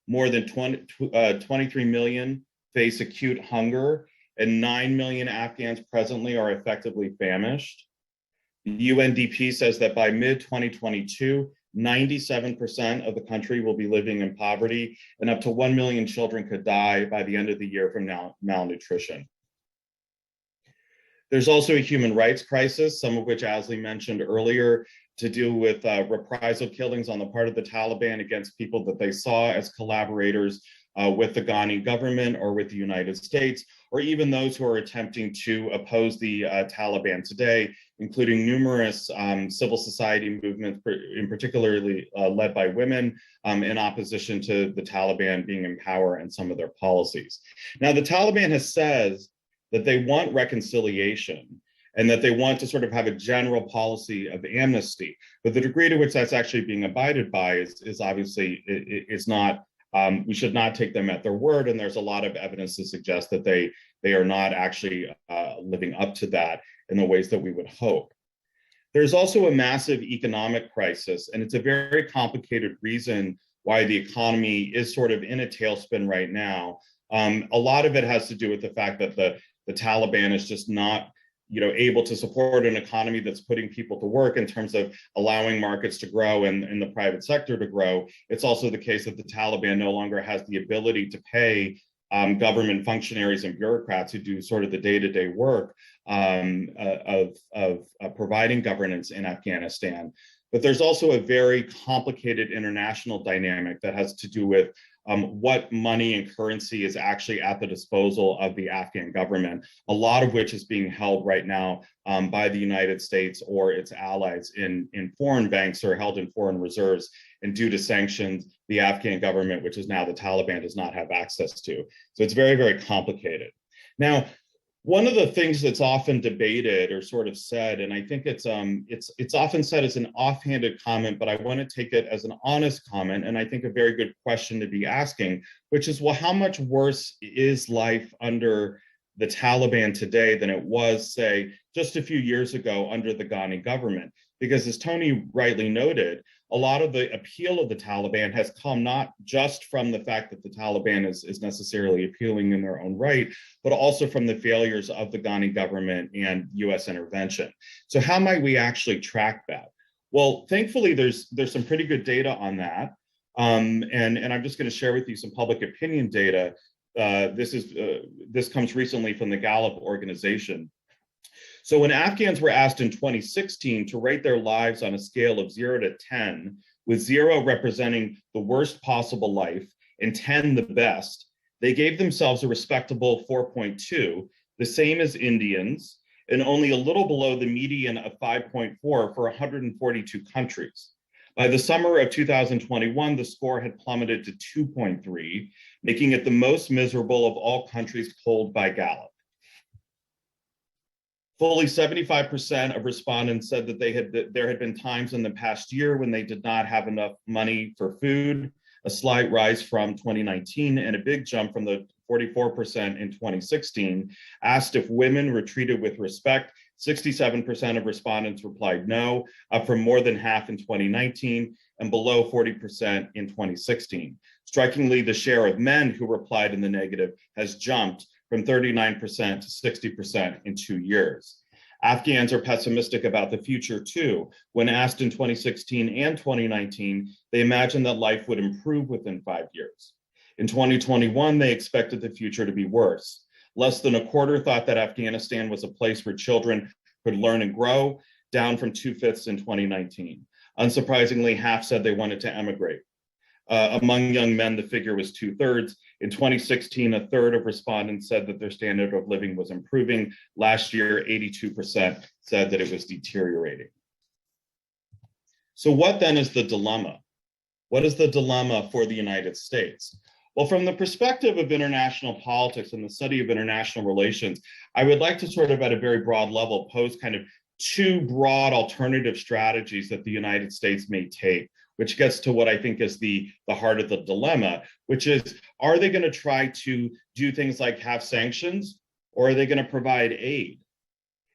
More than 23 million face acute hunger, and 9 million Afghans presently are effectively famished. The UNDP says that by mid-2022, 97% of the country will be living in poverty, and up to 1 million children could die by the end of the year from malnutrition. There's also a human rights crisis, some of which Asli mentioned earlier, to do with reprisal killings on the part of the Taliban against people that they saw as collaborators with the Ghani government or with the United States, or even those who are attempting to oppose the Taliban today, including numerous civil society movements, in particularly led by women, in opposition to the Taliban being in power and some of their policies. Now, the Taliban has said that they want reconciliation and that they want to sort of have a general policy of amnesty, but the degree to which that's actually being abided by is obviously, it's not. We should not take them at their word, and there's a lot of evidence to suggest that they are not actually living up to that in the ways that we would hope. There's also a massive economic crisis, and it's a very complicated reason why the economy is sort of in a tailspin right now. A lot of it has to do with the fact that the Taliban is just not able to support an economy that's putting people to work in terms of allowing markets to grow and the private sector to grow. It's also the case that the Taliban no longer has the ability to pay government functionaries and bureaucrats who do sort of the day-to-day work of providing governance in Afghanistan. But there's also a very complicated international dynamic that has to do with what money and currency is actually at the disposal of the Afghan government, a lot of which is being held right now by the United States or its allies in foreign banks or held in foreign reserves. And due to sanctions, the Afghan government, which is now the Taliban, does not have access to. So it's very, very complicated. Now, one of the things that's often debated or sort of said, and I think it's often said as an offhanded comment, but I want to take it as an honest comment, and I think a very good question to be asking, which is, well, how much worse is life under the Taliban today than it was, say, just a few years ago under the Ghani government? Because as Tony rightly noted, a lot of the appeal of the Taliban has come not just from the fact that the Taliban is necessarily appealing in their own right, but also from the failures of the Ghani government and US intervention. So how might we actually track that? Well, thankfully, there's some pretty good data on that. And I'm just going to share with you some public opinion data. This comes recently from the Gallup organization. So when Afghans were asked in 2016 to rate their lives on a scale of 0 to 10, with 0 representing the worst possible life and 10 the best, they gave themselves a respectable 4.2, the same as Indians, and only a little below the median of 5.4 for 142 countries. By the summer of 2021, the score had plummeted to 2.3, making it the most miserable of all countries polled by Gallup. Fully 75% of respondents said that there had been times in the past year when they did not have enough money for food, a slight rise from 2019 and a big jump from the 44% in 2016. Asked if women were treated with respect, 67% of respondents replied no, up from more than half in 2019 and below 40% in 2016. Strikingly, the share of men who replied in the negative has jumped from 39% to 60% in 2 years. Afghans are pessimistic about the future too. When asked in 2016 and 2019, they imagined that life would improve within 5 years. In 2021, they expected the future to be worse. Less than a quarter thought that Afghanistan was a place where children could learn and grow, down from 2/5 in 2019. Unsurprisingly, half said they wanted to emigrate. Among young men, the figure was 2/3. In 2016, a third of respondents said that their standard of living was improving. Last year, 82% said that it was deteriorating. So what then is the dilemma? What is the dilemma for the United States? Well, from the perspective of international politics and the study of international relations, I would like to sort of at a very broad level pose kind of two broad alternative strategies that the United States may take, which gets to what I think is the heart of the dilemma, which is, are they going to try to do things like have sanctions, or are they going to provide aid?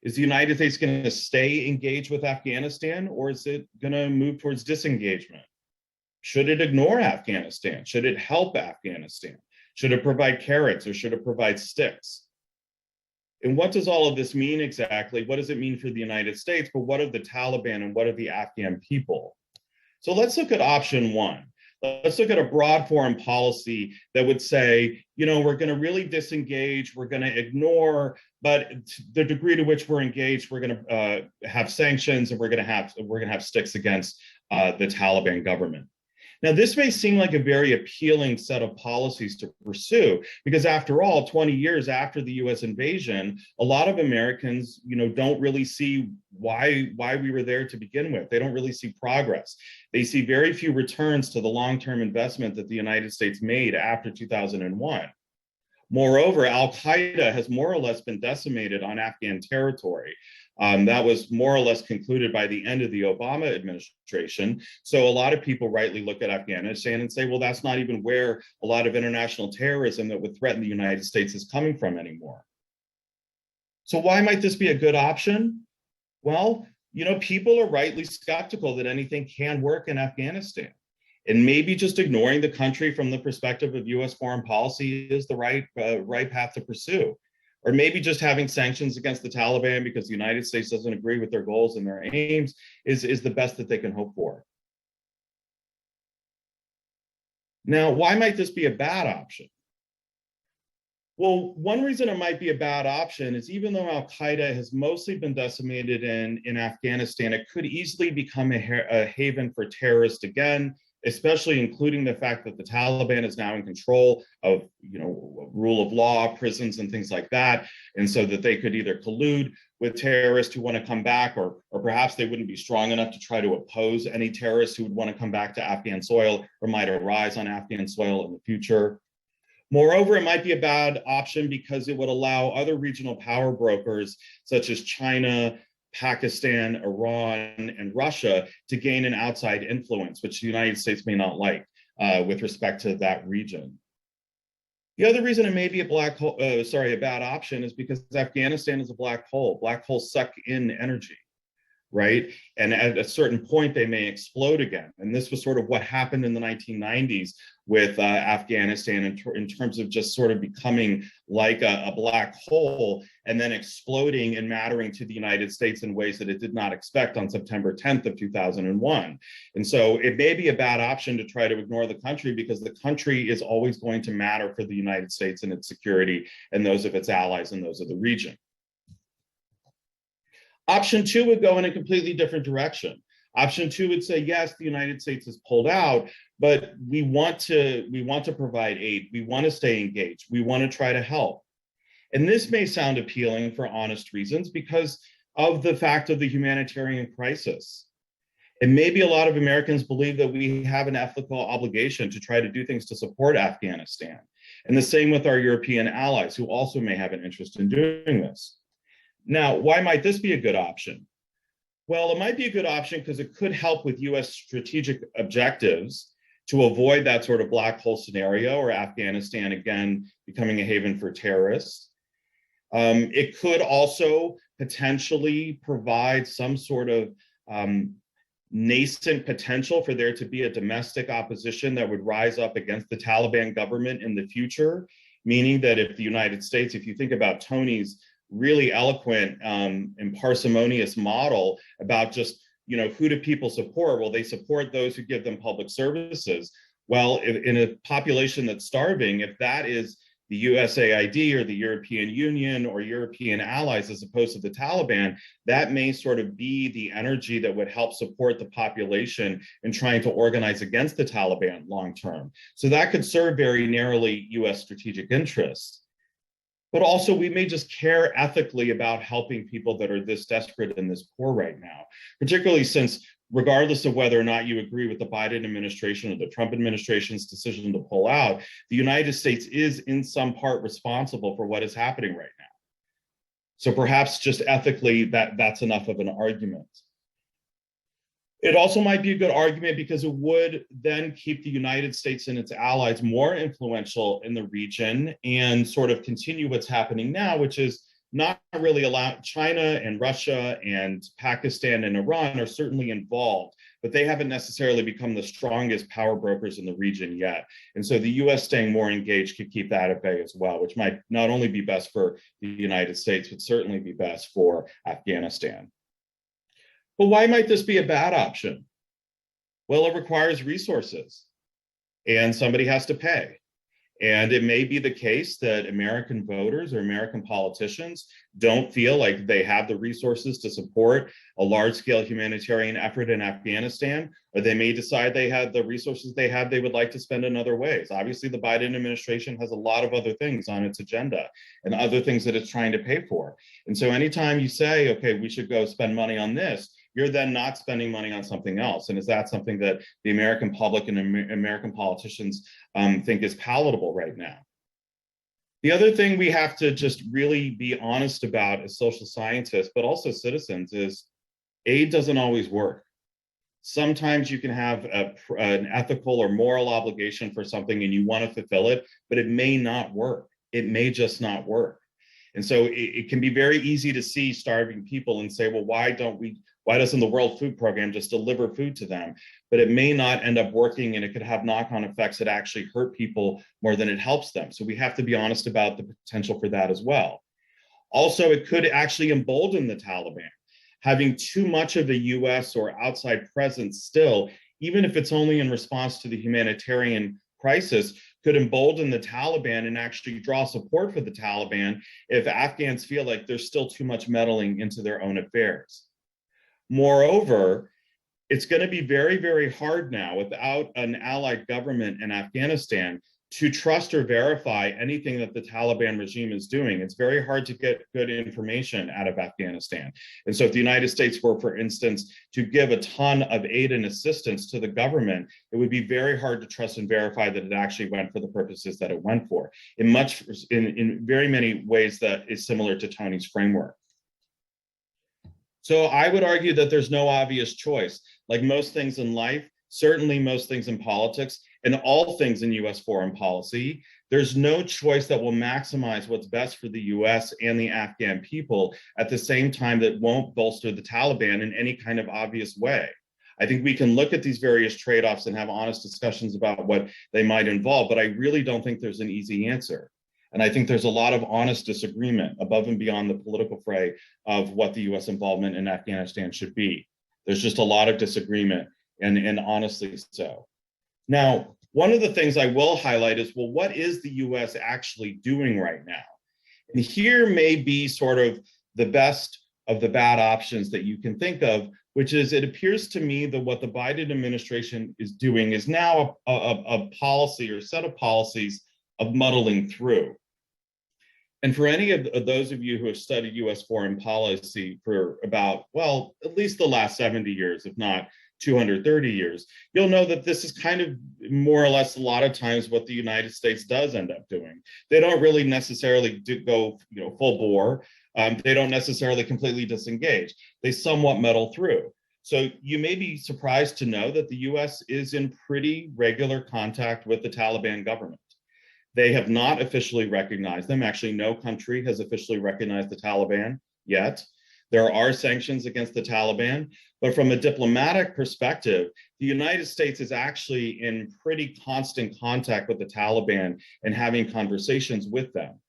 Is the United States going to stay engaged with Afghanistan, or is it going to move towards disengagement? Should it ignore Afghanistan? Should it help Afghanistan? Should it provide carrots, or should it provide sticks? And what does all of this mean exactly? What does it mean for the United States, but what of the Taliban and what of the Afghan people? So let's look at option one. Let's look at a broad foreign policy that would say, we're going to really disengage, we're going to ignore, but the degree to which we're engaged, we're going to have sanctions, and we're going to have sticks against the Taliban government. Now, this may seem like a very appealing set of policies to pursue, because after all, 20 years after the US invasion, a lot of Americans, don't really see why we were there to begin with. They don't really see progress. They see very few returns to the long-term investment that the United States made after 2001. Moreover, Al-Qaeda has more or less been decimated on Afghan territory. That was more or less concluded by the end of the Obama administration. So a lot of people rightly look at Afghanistan and say, well, that's not even where a lot of international terrorism that would threaten the United States is coming from anymore. So why might this be a good option? Well, people are rightly skeptical that anything can work in Afghanistan. And maybe just ignoring the country from the perspective of US foreign policy is the right path to pursue. or maybe just having sanctions against the Taliban because the United States doesn't agree with their goals and their aims is the best that they can hope for. Now, why might this be a bad option? Well, one reason it might be a bad option is even though al-Qaeda has mostly been decimated in Afghanistan, it could easily become a haven for terrorists again, especially including the fact that the Taliban is now in control of, rule of law, prisons, and things like that. And so that they could either collude with terrorists who want to come back, or perhaps they wouldn't be strong enough to try to oppose any terrorists who would want to come back to Afghan soil or might arise on Afghan soil in the future. Moreover, it might be a bad option because it would allow other regional power brokers such as China, Pakistan, Iran, and Russia to gain an outside influence, which the United States may not like with respect to that region. The other reason it may be a bad option is because Afghanistan is a black hole. Black holes suck in energy, right? And at a certain point, they may explode again. And this was sort of what happened in the 1990s with Afghanistan in terms of just sort of becoming like a black hole and then exploding and mattering to the United States in ways that it did not expect on September 10th of 2001. And so it may be a bad option to try to ignore the country because the country is always going to matter for the United States and its security and those of its allies and those of the region. Option two would go in a completely different direction. Option two would say, yes, the United States has pulled out, but we want to provide aid. We want to stay engaged. We want to try to help. And this may sound appealing for honest reasons because of the fact of the humanitarian crisis. And maybe a lot of Americans believe that we have an ethical obligation to try to do things to support Afghanistan. And the same with our European allies who also may have an interest in doing this. Now, why might this be a good option? Well, it might be a good option because it could help with US strategic objectives to avoid that sort of black hole scenario or Afghanistan, again, becoming a haven for terrorists. It could also potentially provide some sort of nascent potential for there to be a domestic opposition that would rise up against the Taliban government in the future, meaning that if the United States, if you think about Tony's really eloquent and parsimonious model about just, who do people support? Well, they support those who give them public services. Well, in a population that's starving, if that is the USAID or the European Union or European allies as opposed to the Taliban, that may sort of be the energy that would help support the population in trying to organize against the Taliban long term. So that could serve very narrowly US strategic interests. But also we may just care ethically about helping people that are this desperate and this poor right now, particularly since regardless of whether or not you agree with the Biden administration or the Trump administration's decision to pull out, the United States is in some part responsible for what is happening right now. So perhaps just ethically that's enough of an argument. It also might be a good argument because it would then keep the United States and its allies more influential in the region and sort of continue what's happening now, which is not really allow China and Russia and Pakistan and Iran are certainly involved, but they haven't necessarily become the strongest power brokers in the region yet. And so the US staying more engaged could keep that at bay as well, which might not only be best for the United States, but certainly be best for Afghanistan. But why might this be a bad option? Well, it requires resources and somebody has to pay. And it may be the case that American voters or American politicians don't feel like they have the resources to support a large-scale humanitarian effort in Afghanistan, or they may decide they have the resources they have they would like to spend in other ways. Obviously, the Biden administration has a lot of other things on its agenda and other things that it's trying to pay for. And so anytime you say, okay, we should go spend money on this, you're then not spending money on something else. And is that something that the American public and American politicians think is palatable right now? The other thing we have to just really be honest about as social scientists, but also citizens, is aid doesn't always work. Sometimes you can have an ethical or moral obligation for something and you want to fulfill it, but it may not work. It may just not work. And so it can be very easy to see starving people and say, well, why doesn't the World Food Program just deliver food to them? But it may not end up working and it could have knock-on effects that actually hurt people more than it helps them. So we have to be honest about the potential for that as well. Also, it could actually embolden the Taliban. Having too much of a US or outside presence still, even if it's only in response to the humanitarian crisis, could embolden the Taliban and actually draw support for the Taliban if Afghans feel like there's still too much meddling into their own affairs. Moreover, it's going to be very, very hard now without an allied government in Afghanistan to trust or verify anything that the Taliban regime is doing. It's very hard to get good information out of Afghanistan. And so if the United States were, for instance, to give a ton of aid and assistance to the government, it would be very hard to trust and verify that it actually went for the purposes that it went for. In very many ways that is similar to Tony's framework. So I would argue that there's no obvious choice. Like most things in life, certainly most things in politics, and all things in US foreign policy, there's no choice that will maximize what's best for the US and the Afghan people at the same time that won't bolster the Taliban in any kind of obvious way. I think we can look at these various trade-offs and have honest discussions about what they might involve, but I really don't think there's an easy answer. And I think there's a lot of honest disagreement above and beyond the political fray of what the US involvement in Afghanistan should be. There's just a lot of disagreement, and honestly so. Now, one of the things I will highlight is, well, what is the US actually doing right now? And here may be sort of the best of the bad options that you can think of, which is it appears to me that what the Biden administration is doing is now a policy or set of policies of muddling through. And for any of those of you who have studied US foreign policy for about, well, at least the last 70 years, if not 230 years, you'll know that this is kind of more or less a lot of times what the United States does end up doing. They don't really necessarily go full bore. They don't necessarily completely disengage. They somewhat muddle through. So you may be surprised to know that the US is in pretty regular contact with the Taliban government. They have not officially recognized them. Actually, no country has officially recognized the Taliban yet. There are sanctions against the Taliban, but from a diplomatic perspective, the United States is actually in pretty constant contact with the Taliban and having conversations with them.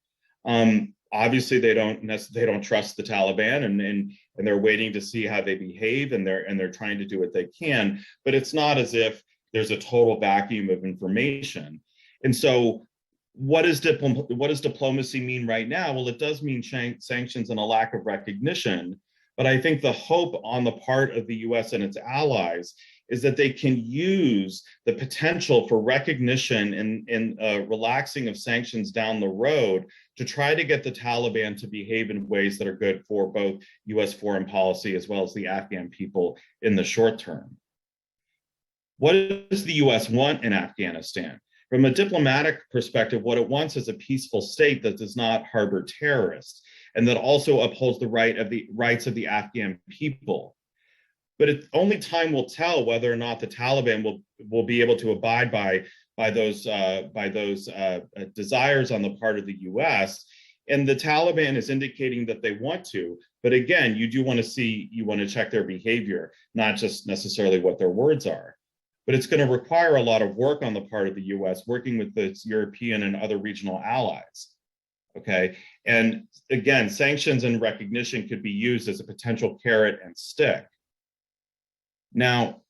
Obviously, they don't trust the Taliban, and they're waiting to see how they behave, and they're trying to do what they can. But it's not as if there's a total vacuum of information. And so, what does diplomacy mean right now? Well, it does mean sanctions and a lack of recognition. But I think the hope on the part of the US and its allies is that they can use the potential for recognition and relaxing of sanctions down the road to try to get the Taliban to behave in ways that are good for both US foreign policy as well as the Afghan people in the short term. What does the US want in Afghanistan? From a diplomatic perspective, what it wants is a peaceful state that does not harbor terrorists and that also upholds the rights of the Afghan people. But only time will tell whether or not the Taliban will be able to abide by those desires on the part of the US. And the Taliban is indicating that they want to, but again, you want to check their behavior, not just necessarily what their words are. But it's going to require a lot of work on the part of the US, working with its European and other regional allies. Okay. And again, sanctions and recognition could be used as a potential carrot and stick. Now,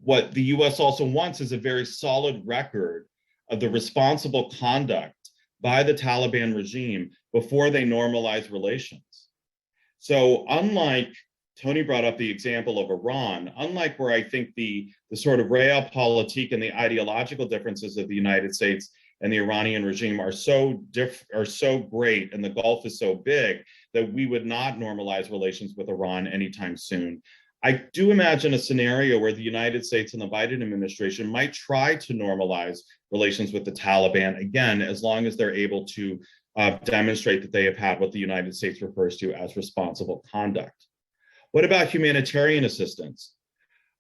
what the US also wants is a very solid record of the responsible conduct by the Taliban regime before they normalize relations. So unlike Tony brought up the example of Iran, unlike where I think the sort of realpolitik and the ideological differences of the United States and the Iranian regime are so great, and the Gulf is so big that we would not normalize relations with Iran anytime soon. I do imagine a scenario where the United States and the Biden administration might try to normalize relations with the Taliban, again, as long as they're able to demonstrate that they have had what the United States refers to as responsible conduct. What about humanitarian assistance?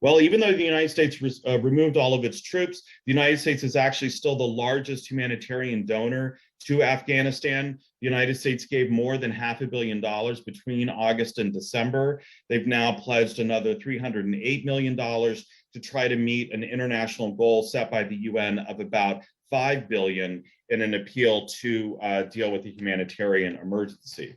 Well, even though the United States removed all of its troops, the United States is actually still the largest humanitarian donor to Afghanistan. The United States gave more than $500 million between August and December. They've now pledged another $308 million to try to meet an international goal set by the UN of about $5 billion in an appeal to deal with the humanitarian emergency.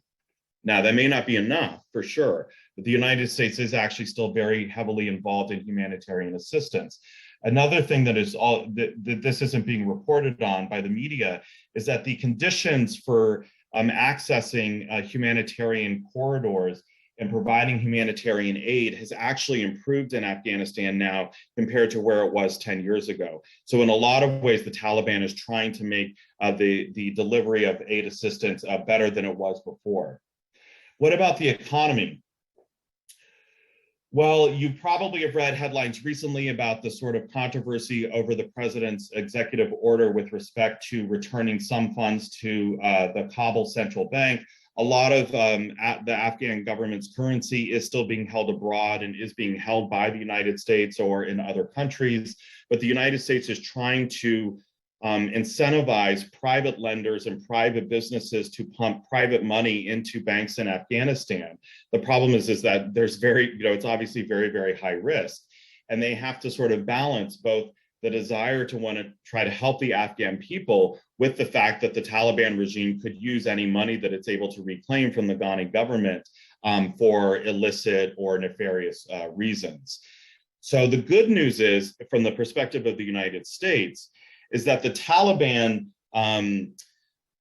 Now, that may not be enough for sure, but the United States is actually still very heavily involved in humanitarian assistance. Another thing that is that this isn't being reported on by the media is that the conditions for accessing humanitarian corridors and providing humanitarian aid has actually improved in Afghanistan now compared to where it was 10 years ago. So in a lot of ways, the Taliban is trying to make the delivery of aid assistance better than it was before. What about the economy? Well, you probably have read headlines recently about the sort of controversy over the president's executive order with respect to returning some funds to the Kabul central bank. A lot of the Afghan government's currency is still being held abroad and is being held by the United States or in other countries. But the United States is trying to incentivize private lenders and private businesses to pump private money into banks in Afghanistan. The problem is that there's it's obviously very, very high risk. And they have to sort of balance both the desire to want to try to help the Afghan people with the fact that the Taliban regime could use any money that it's able to reclaim from the Ghani government for illicit or nefarious reasons. So the good news is, from the perspective of the United States, is that the Taliban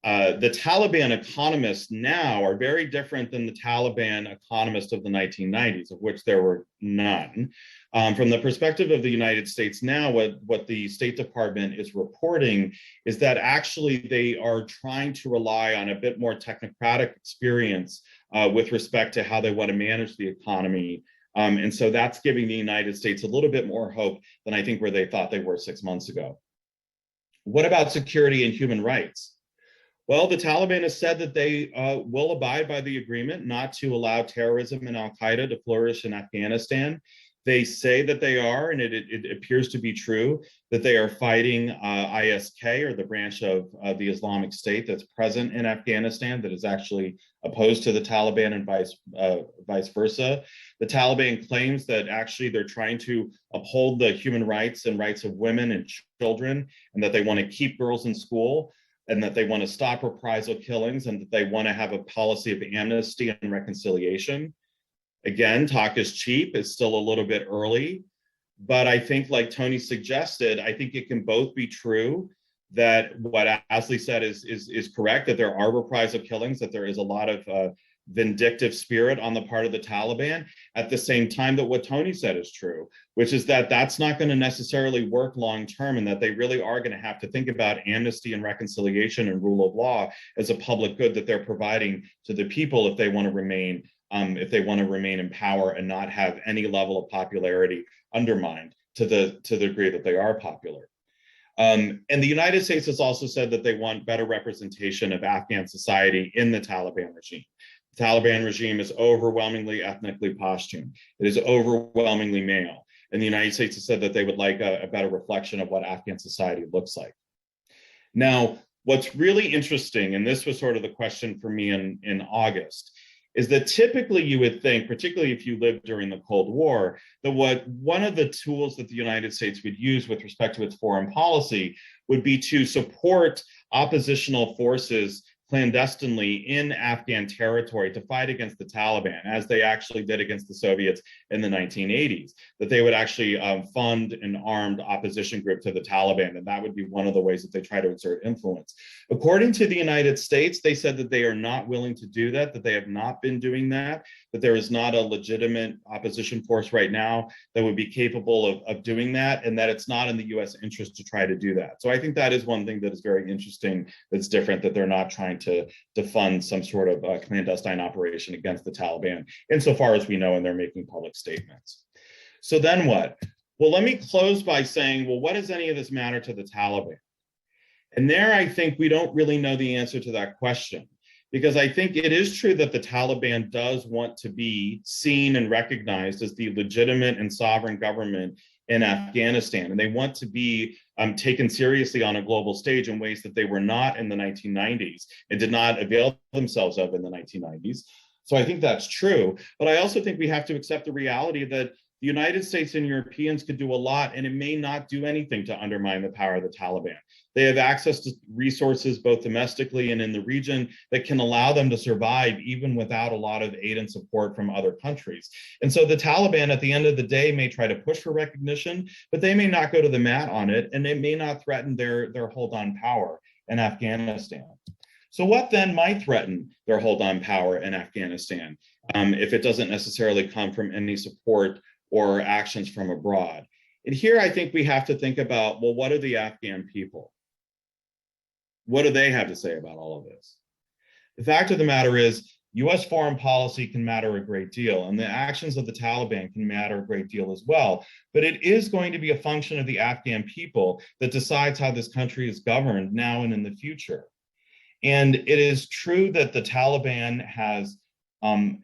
economists now are very different than the Taliban economists of the 1990s, of which there were none. From the perspective of the United States now, what the State Department is reporting is that actually they are trying to rely on a bit more technocratic experience with respect to how they want to manage the economy. And so that's giving the United States a little bit more hope than I think where they thought they were 6 months ago. What about security and human rights? Well, the Taliban has said that they will abide by the agreement not to allow terrorism and Al-Qaeda to flourish in Afghanistan. They say that they are, and it appears to be true, that they are fighting ISK, or the branch of the Islamic State that's present in Afghanistan that is actually opposed to the Taliban and vice versa. The Taliban claims that actually they're trying to uphold the human rights and rights of women and children, and that they want to keep girls in school, and that they want to stop reprisal killings, and that they want to have a policy of amnesty and reconciliation. Again, talk is cheap. It's still a little bit early, but I think, like Tony suggested, I think it can both be true that what Asli said is correct, that there are reprisal killings, that there is a lot of vindictive spirit on the part of the Taliban. At the same time, that what Tony said is true, which is that that's not going to necessarily work long term, and that they really are going to have to think about amnesty and reconciliation and rule of law as a public good that they're providing to the people if they want to remain in power and not have any level of popularity undermined to the degree that they are popular. And the United States has also said that they want better representation of Afghan society in the Taliban regime. The Taliban regime is overwhelmingly ethnically Pashtun. It is overwhelmingly male. And the United States has said that they would like a better reflection of what Afghan society looks like. Now, what's really interesting, and this was sort of the question for me in August, is that typically you would think, particularly if you lived during the Cold War, that one of the tools that the United States would use with respect to its foreign policy would be to support oppositional forces clandestinely in Afghan territory to fight against the Taliban, as they actually did against the Soviets in the 1980s, that they would actually fund an armed opposition group to the Taliban, and that would be one of the ways that they try to exert influence. According to the United States, they said that they are not willing to do that they have not been doing that there is not a legitimate opposition force right now that would be capable of doing that, and that it's not in the US interest to try to do that. So I think that is one thing that is very interesting that's different, that they're not trying to fund some sort of clandestine operation against the Taliban, insofar as we know, and they're making public statements. So then what? Well, let me close by saying, well, what does any of this matter to the Taliban? And there, I think we don't really know the answer to that question, because I think it is true that the Taliban does want to be seen and recognized as the legitimate and sovereign government in Afghanistan. And they want to be taken seriously on a global stage in ways that they were not in the 1990s and did not avail themselves of in the 1990s. So I think that's true. But I also think we have to accept the reality that The United States and Europeans could do a lot, and it may not do anything to undermine the power of the Taliban. They have access to resources both domestically and in the region that can allow them to survive even without a lot of aid and support from other countries. And so the Taliban at the end of the day may try to push for recognition, but they may not go to the mat on it, and it may not threaten their hold on power in Afghanistan. So what then might threaten their hold on power in Afghanistan if it doesn't necessarily come from any support or actions from abroad? And here I think we have to think about, well, what are the Afghan people? What do they have to say about all of this? The fact of the matter is, US foreign policy can matter a great deal, and the actions of the Taliban can matter a great deal as well. But it is going to be a function of the Afghan people that decides how this country is governed now and in the future. And it is true that the Taliban has done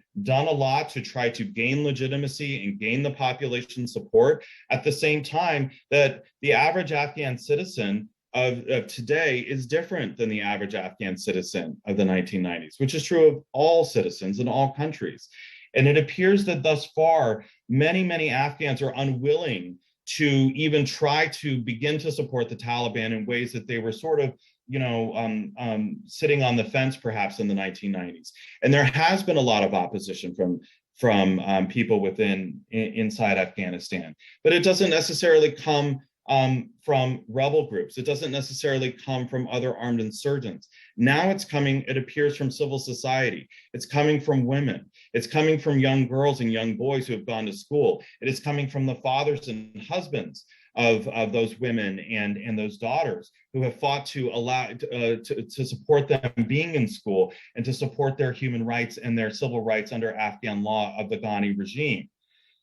a lot to try to gain legitimacy and gain the population support, at the same time that the average Afghan citizen of today is different than the average Afghan citizen of the 1990s, which is true of all citizens in all countries. And it appears that thus far, many, many Afghans are unwilling to even try to begin to support the Taliban in ways that they were sort of sitting on the fence perhaps in the 1990s. And there has been a lot of opposition from people inside Afghanistan, but it doesn't necessarily come from rebel groups. It doesn't necessarily come from other armed insurgents. Now it's coming, it appears, from civil society. It's coming from women. It's coming from young girls and young boys who have gone to school. It is coming from the fathers and husbands of those women and those daughters who have fought to allow to support them being in school and to support their human rights and their civil rights under Afghan law of the Ghani regime.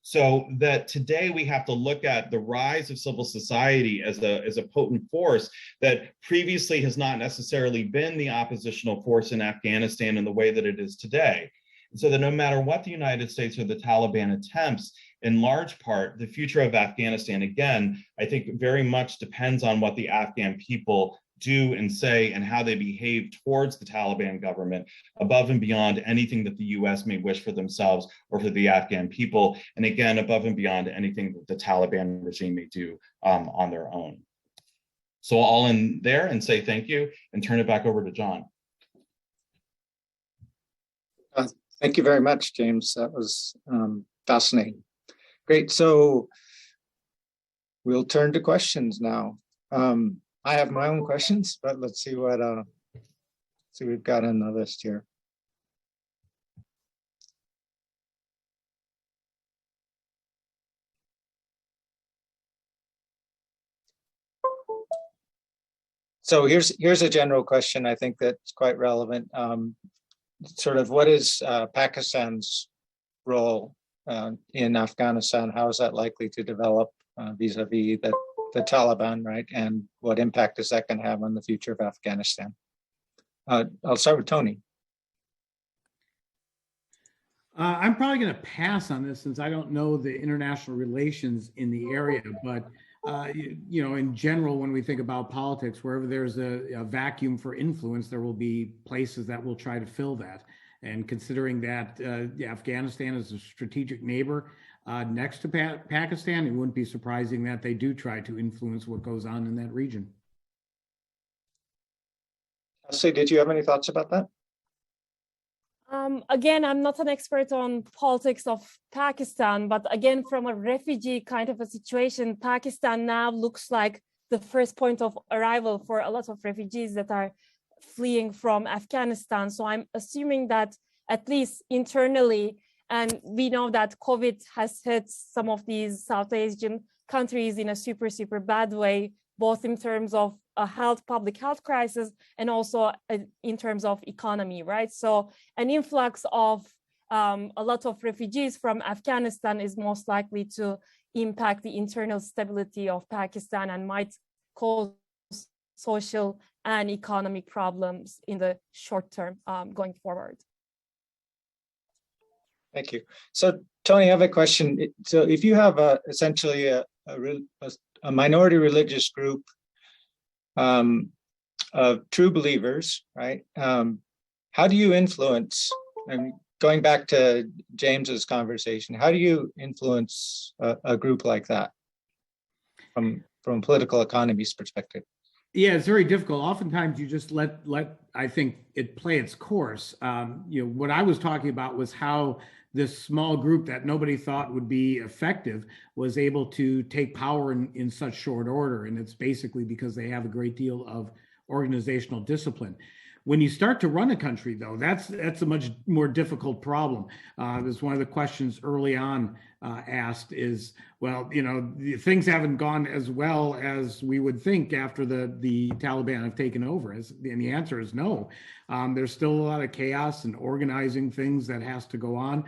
So that today we have to look at the rise of civil society as a potent force that previously has not necessarily been the oppositional force in Afghanistan in the way that it is today. And so that no matter what the United States or the Taliban attempts, in large part, the future of Afghanistan, again, I think very much depends on what the Afghan people do and say and how they behave towards the Taliban government, above and beyond anything that the US may wish for themselves or for the Afghan people, and again, above and beyond anything that the Taliban regime may do on their own. So I'll end there and say thank you and turn it back over to John. Thank you very much, James. That was fascinating. Great. So we'll turn to questions now. I have my own questions, but let's see what we've got on the list here. So here's a general question. I think that's quite relevant. Sort of, what is Pakistan's role in Afghanistan? How is that likely to develop vis-a-vis the Taliban, right? And what impact is that going to have on the future of Afghanistan? I'll start with Tony. I'm probably going to pass on this since I don't know the international relations in the area, but in general, when we think about politics, wherever there's a vacuum for influence, there will be places that will try to fill that. And considering that Afghanistan is a strategic neighbor next to Pakistan, it wouldn't be surprising that they do try to influence what goes on in that region. Asli, did you have any thoughts about that? Again, I'm not an expert on politics of Pakistan, but again, from a refugee kind of a situation, Pakistan now looks like the first point of arrival for a lot of refugees that are fleeing from Afghanistan. So I'm assuming that at least internally, and we know that COVID has hit some of these South Asian countries in a super, super bad way, both in terms of a public health crisis and also in terms of economy, right? So an influx of a lot of refugees from Afghanistan is most likely to impact the internal stability of Pakistan and might cause social and economic problems in the short term going forward. Thank you. So Tony, I have a question. So if you have essentially a minority religious group of true believers, right? How do you influence going back to James's conversation, how do you influence a group like that from political economy's perspective? Yeah, it's very difficult. Oftentimes you just let I think it play its course. What I was talking about was how this small group that nobody thought would be effective was able to take power in such short order. And it's basically because they have a great deal of organizational discipline. When you start to run a country, though, that's a much more difficult problem. It was one of the questions early on asked is, well, things haven't gone as well as we would think after the Taliban have taken over. And the answer is no. There's still a lot of chaos and organizing things that has to go on.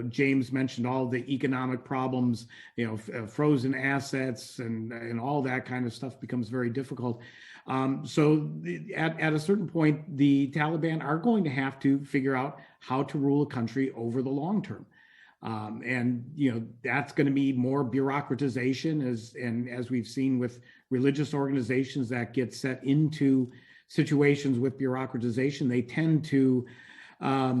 James mentioned all the economic problems, frozen assets and all that kind of stuff becomes very difficult. So at a certain point, the Taliban are going to have to figure out how to rule a country over the long term. That's going to be more bureaucratization as we've seen with religious organizations that get set into situations with bureaucratization. They tend to, I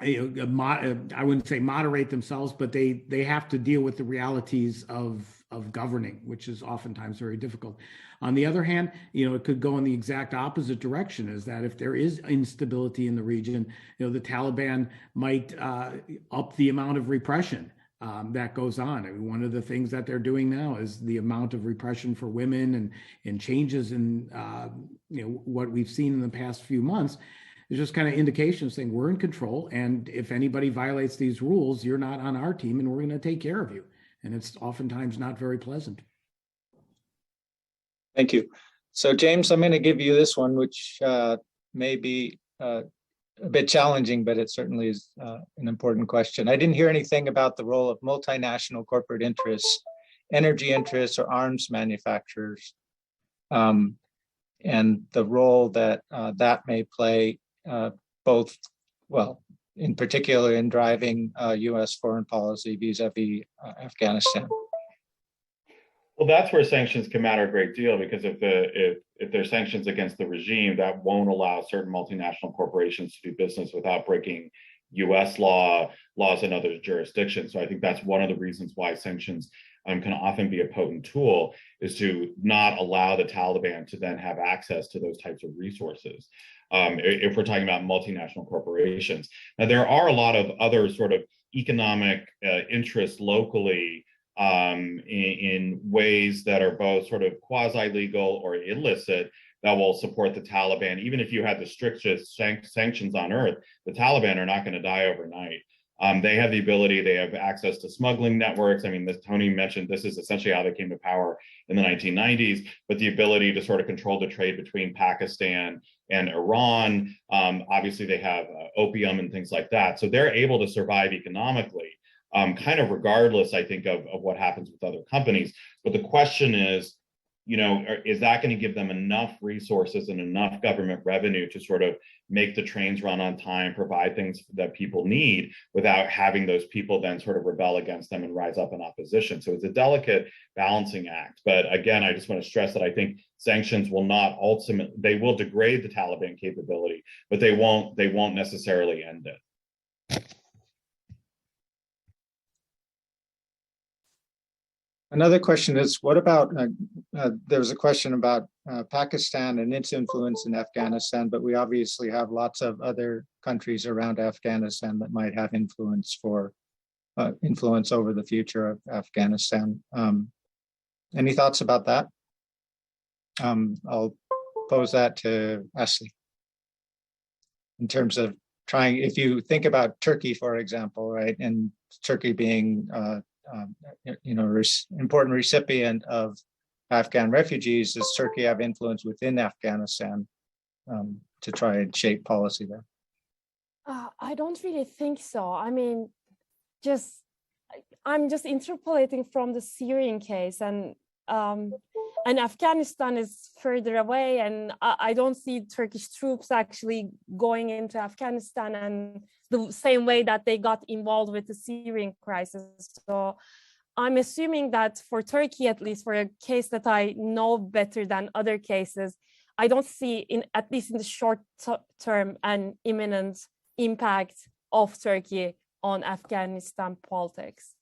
wouldn't say moderate themselves, but they have to deal with the realities of governing, which is oftentimes very difficult. On the other hand, it could go in the exact opposite direction, is that if there is instability in the region, the Taliban might up the amount of repression that goes on. I mean, one of the things that they're doing now is the amount of repression for women and changes in what we've seen in the past few months. It's just kind of indications saying we're in control, and if anybody violates these rules, you're not on our team, and we're going to take care of you. And it's oftentimes not very pleasant. Thank you. So James, I'm going to give you this one, which may be a bit challenging, but it certainly is an important question. I didn't hear anything about the role of multinational corporate interests, energy interests, or arms manufacturers, and the role that that may play both, well, in particular in driving U.S. foreign policy vis-a-vis Afghanistan. Well, that's where sanctions can matter a great deal, because if there's sanctions against the regime, that won't allow certain multinational corporations to do business without breaking U.S. laws in other jurisdictions. So I think that's one of the reasons why sanctions can often be a potent tool, is to not allow the Taliban to then have access to those types of resources. If we're talking about multinational corporations. Now, there are a lot of other sort of economic interests locally in ways that are both sort of quasi-legal or illicit that will support the Taliban. Even if you had the strictest sanctions on earth, the Taliban are not going to die overnight. They have the ability, they have access to smuggling networks. I mean, Tony mentioned this is essentially how they came to power in the 1990s, but the ability to sort of control the trade between Pakistan and Iran. Obviously, they have opium and things like that. So they're able to survive economically, kind of regardless, I think, of what happens with other companies. But the question is, is that going to give them enough resources and enough government revenue to sort of make the trains run on time, provide things that people need without having those people then sort of rebel against them and rise up in opposition? So it's a delicate balancing act. But again, I just want to stress that I think sanctions will not ultimately, they will degrade the Taliban capability, but they won't necessarily end it. Another question is, what about, there was a question about Pakistan and its influence in Afghanistan, but we obviously have lots of other countries around Afghanistan that might have influence over the future of Afghanistan. Any thoughts about that? I'll pose that to Asli. In terms of trying, if you think about Turkey, for example, right, and Turkey being important recipient of Afghan refugees, does Turkey have influence within Afghanistan to try and shape policy there? I don't really think so. I mean, I'm just interpolating from the Syrian case, and Afghanistan is further away, and I don't see Turkish troops actually going into Afghanistan and the same way that they got involved with the Syrian crisis. So I'm assuming that for Turkey, at least for a case that I know better than other cases, I don't see, at least in the short term, an imminent impact of Turkey on Afghanistan politics?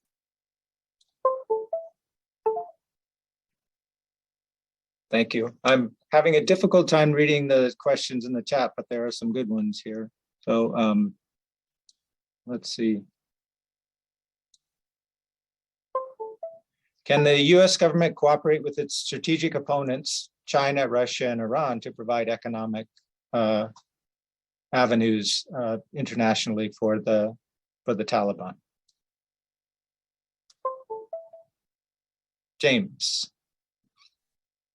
Thank you. I'm having a difficult time reading the questions in the chat, but there are some good ones here. So let's see. Can the US government cooperate with its strategic opponents, China, Russia, and Iran, to provide economic avenues internationally for the Taliban? James.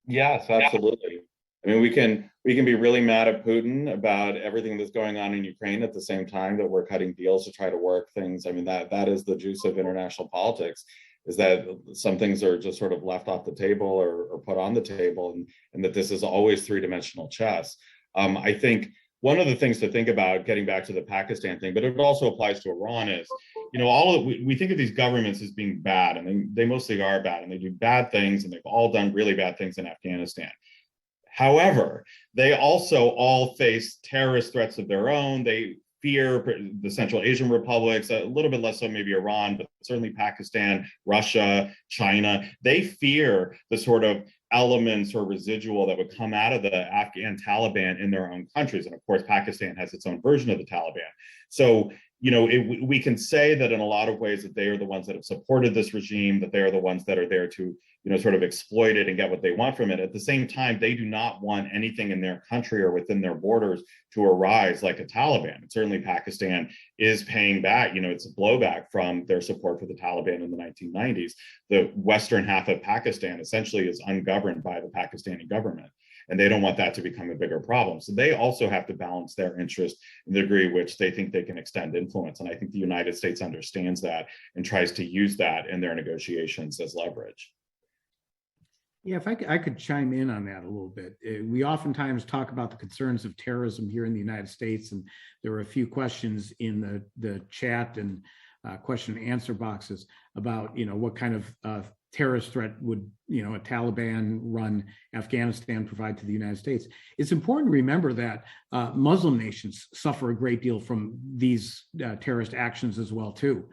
Yes, absolutely. I mean, we can be really mad at Putin about everything that's going on in Ukraine at the same time that we're cutting deals to try to work things. I mean, that is the juice of international politics, is that some things are just sort of left off the table or put on the table, and that this is always three-dimensional chess. I think one of the things to think about, getting back to the Pakistan thing, but it also applies to Iran, is, we think of these governments as being bad, and they mostly are bad, and they do bad things, and they've all done really bad things in Afghanistan. However, they also all face terrorist threats of their own. They fear the Central Asian republics, a little bit less so maybe Iran, but certainly Pakistan, Russia, China. They fear the sort of elements or residual that would come out of the Afghan Taliban in their own countries. And of course, Pakistan has its own version of the Taliban. So, we can say that in a lot of ways that they are the ones that have supported this regime, that they are the ones that are there to, sort of exploit it and get what they want from it. At the same time, they do not want anything in their country or within their borders to arise like a Taliban. And certainly Pakistan is paying back, it's a blowback from their support for the Taliban in the 1990s. The western half of Pakistan essentially is ungoverned by the Pakistani government, and they don't want that to become a bigger problem. So they also have to balance their interest in the degree which they think they can extend influence. And I think the United States understands that and tries to use that in their negotiations as leverage. Yeah, if I could chime in on that a little bit. We oftentimes talk about the concerns of terrorism here in the United States, and there were a few questions in the chat and question and answer boxes about, what kind of terrorist threat would, a Taliban-run Afghanistan provide to the United States. It's important to remember that Muslim nations suffer a great deal from these terrorist actions as well, too.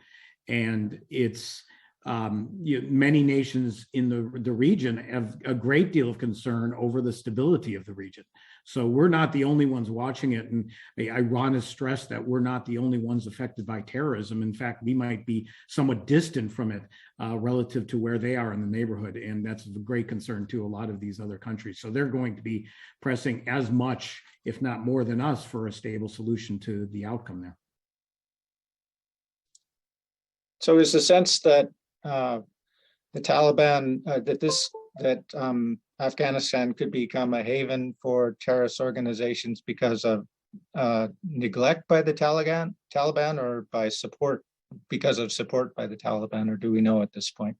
And it's many nations in the region have a great deal of concern over the stability of the region. So we're not the only ones watching it. And I want to stress that we're not the only ones affected by terrorism. In fact, we might be somewhat distant from it relative to where they are in the neighborhood. And that's a great concern to a lot of these other countries. So they're going to be pressing as much, if not more than us, for a stable solution to the outcome there. So is the sense that the Taliban, that Afghanistan could become a haven for terrorist organizations because of neglect by the Taliban, or by support, because of support by the Taliban, or do we know at this point?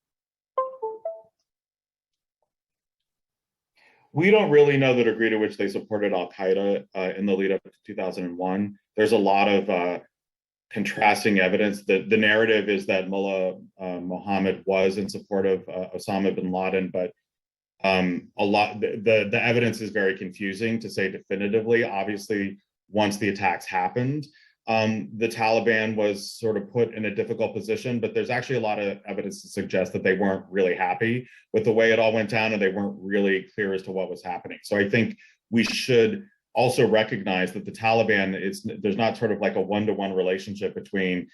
We don't really know the degree to which they supported al-Qaeda in the lead up to 2001. There's a lot of contrasting evidence. The narrative is that Mullah Mohammed was in support of Osama bin Laden, but the evidence is very confusing, to say definitively. Obviously, once the attacks happened, the Taliban was sort of put in a difficult position, but there's actually a lot of evidence to suggest that they weren't really happy with the way it all went down, and they weren't really clear as to what was happening. So I think we should also recognize that the Taliban, there's not sort of like a one-to-one relationship between,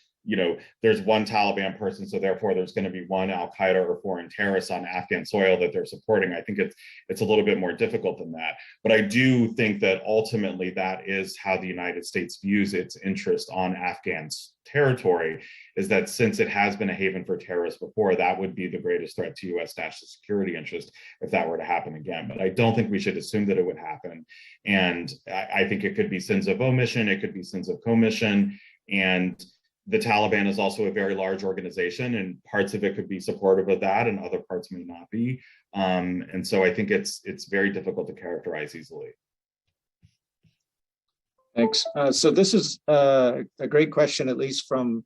there's one Taliban person, so therefore there's going to be one al-Qaeda or foreign terrorist on Afghan soil that they're supporting. I think it's a little bit more difficult than that. But I do think that ultimately that is how the United States views its interest on Afghan territory, is that since it has been a haven for terrorists before, that would be the greatest threat to U.S. national security interest if that were to happen again. But I don't think we should assume that it would happen. And I think it could be sins of omission, it could be sins of commission. And the Taliban is also a very large organization, and parts of it could be supportive of that and other parts may not be. And so I think it's very difficult to characterize easily. Thanks. So this is a great question, at least from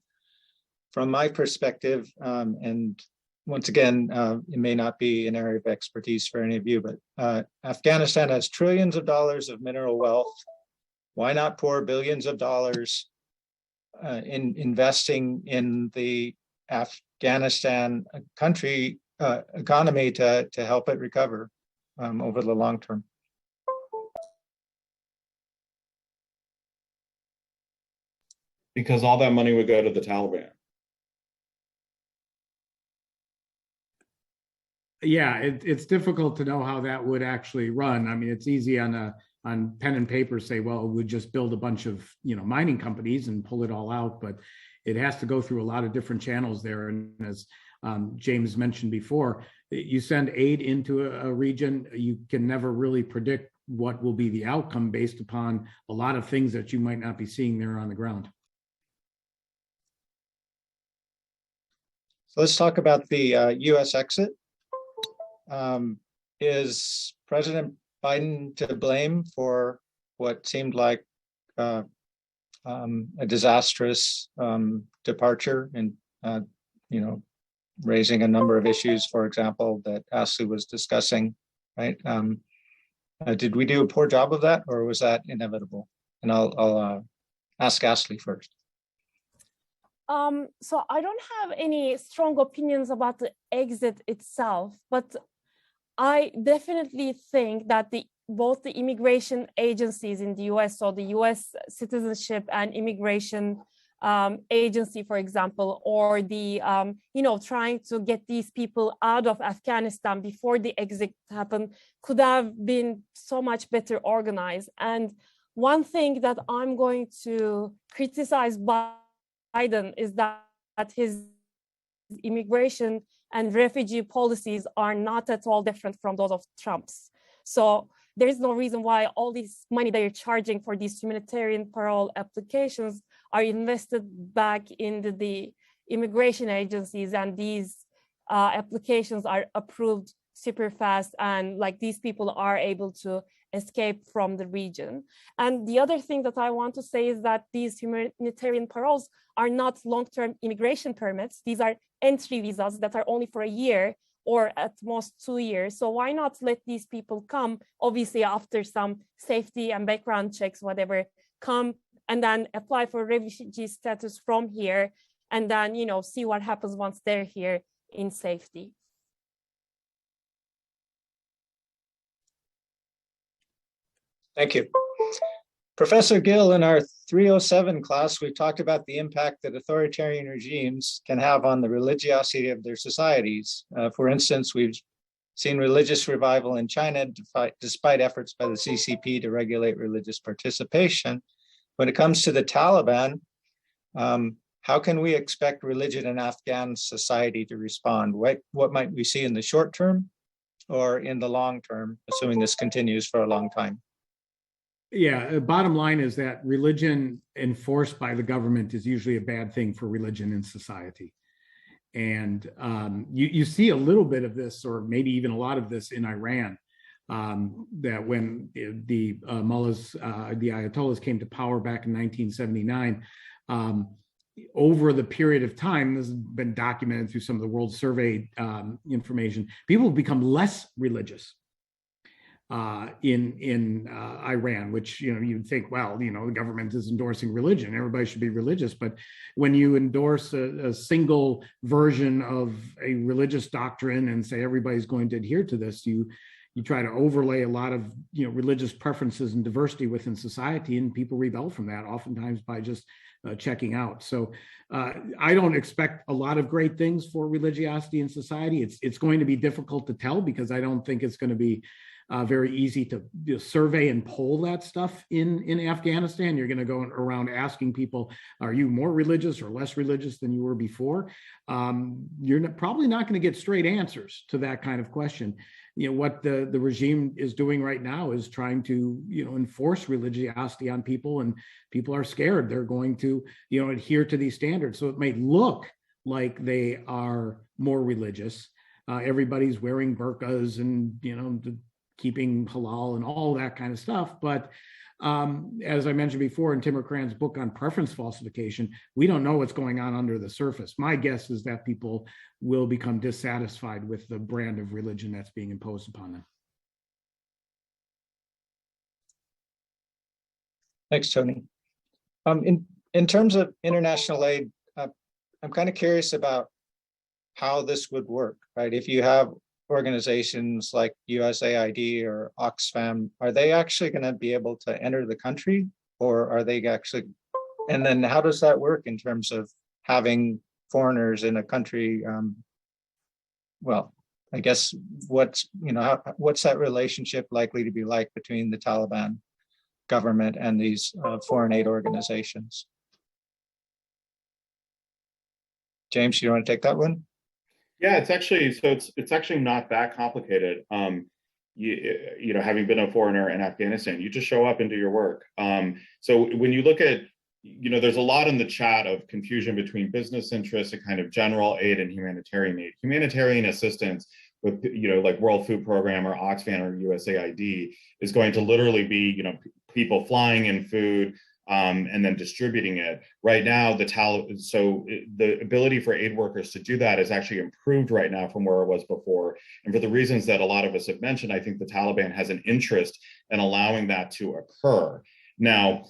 my perspective. And once again, it may not be an area of expertise for any of you, but Afghanistan has trillions of dollars of mineral wealth. Why not pour billions of dollars in investing in the Afghanistan country economy to help it recover over the long term. Because all that money would go to the Taliban. Yeah, it's difficult to know how that would actually run. I mean, it's easy on pen and paper say, well, we'd just build a bunch of mining companies and pull it all out, but it has to go through a lot of different channels there. And as James mentioned before, you send aid into a region, you can never really predict what will be the outcome based upon a lot of things that you might not be seeing there on the ground. So let's talk about the U.S. exit. Is President Biden to blame for what seemed like a disastrous departure and raising a number of issues, for example, that Asli was discussing, right? Did we do a poor job of that, or was that inevitable? And I'll ask Asli first. So I don't have any strong opinions about the exit itself, but I definitely think that both the immigration agencies in the US, so the US Citizenship and Immigration Agency, for example, or the, trying to get these people out of Afghanistan before the exit happened, could have been so much better organized. And one thing that I'm going to criticize Biden is that his immigration and refugee policies are not at all different from those of Trump's. So there is no reason why all this money that you're charging for these humanitarian parole applications are invested back into the immigration agencies, and these applications are approved super fast, and like these people are able to escape from the region. And the other thing that I want to say is that these humanitarian paroles are not long-term immigration permits. These are entry visas that are only for a year or at most 2 years. So why not let these people come, obviously after some safety and background checks, whatever, come and then apply for refugee status from here, and then, see what happens once they're here in safety. Thank you. Professor Gill, in our 307 class, we talked about the impact that authoritarian regimes can have on the religiosity of their societies. For instance, we've seen religious revival in China despite efforts by the CCP to regulate religious participation. When it comes to the Taliban, how can we expect religion in Afghan society to respond? What might we see in the short term or in the long term, assuming this continues for a long time? Yeah, bottom line is that religion enforced by the government is usually a bad thing for religion in society. And you see a little bit of this, or maybe even a lot of this in Iran, that when the mullahs, the ayatollahs came to power back in 1979, over the period of time, this has been documented through some of the World Survey information, people become less religious in Iran, which, you'd think, well, the government is endorsing religion, everybody should be religious. But when you endorse a single version of a religious doctrine and say everybody's going to adhere to this, you try to overlay a lot of religious preferences and diversity within society, and people rebel from that oftentimes by just checking out. So I don't expect a lot of great things for religiosity in society. It's going to be difficult to tell, because I don't think it's going to be very easy to survey and poll that stuff in Afghanistan. You're going to go around asking people, are you more religious or less religious than you were before? You're probably not going to get straight answers to that kind of question. What the regime is doing right now is trying to enforce religiosity on people, and people are scared. They're going to adhere to these standards. So it may look like they are more religious. Everybody's wearing burqas and keeping halal and all that kind of stuff. But as I mentioned before in Tim McCrann's book on preference falsification, we don't know what's going on under the surface. My guess is that people will become dissatisfied with the brand of religion that's being imposed upon them. Thanks, Tony. In In terms of international aid, I'm kind of curious about how this would work, right? If you have organizations like USAID or Oxfam, are they actually going to be able to enter the country, or are they actually, and then how does that work in terms of having foreigners in a country? Well, I guess what's that relationship likely to be like between the Taliban government and these foreign aid organizations? James, you want to take that one? Yeah, it's actually not that complicated. Having been a foreigner in Afghanistan, you just show up and do your work. So when you look at, there's a lot in the chat of confusion between business interests and kind of general aid and humanitarian aid. Humanitarian assistance with, like World Food Program or Oxfam or USAID is going to literally be, people flying in food, and then distributing it. Right now, the ability for aid workers to do that is actually improved right now from where it was before. And for the reasons that a lot of us have mentioned, I think the Taliban has an interest in allowing that to occur. Now,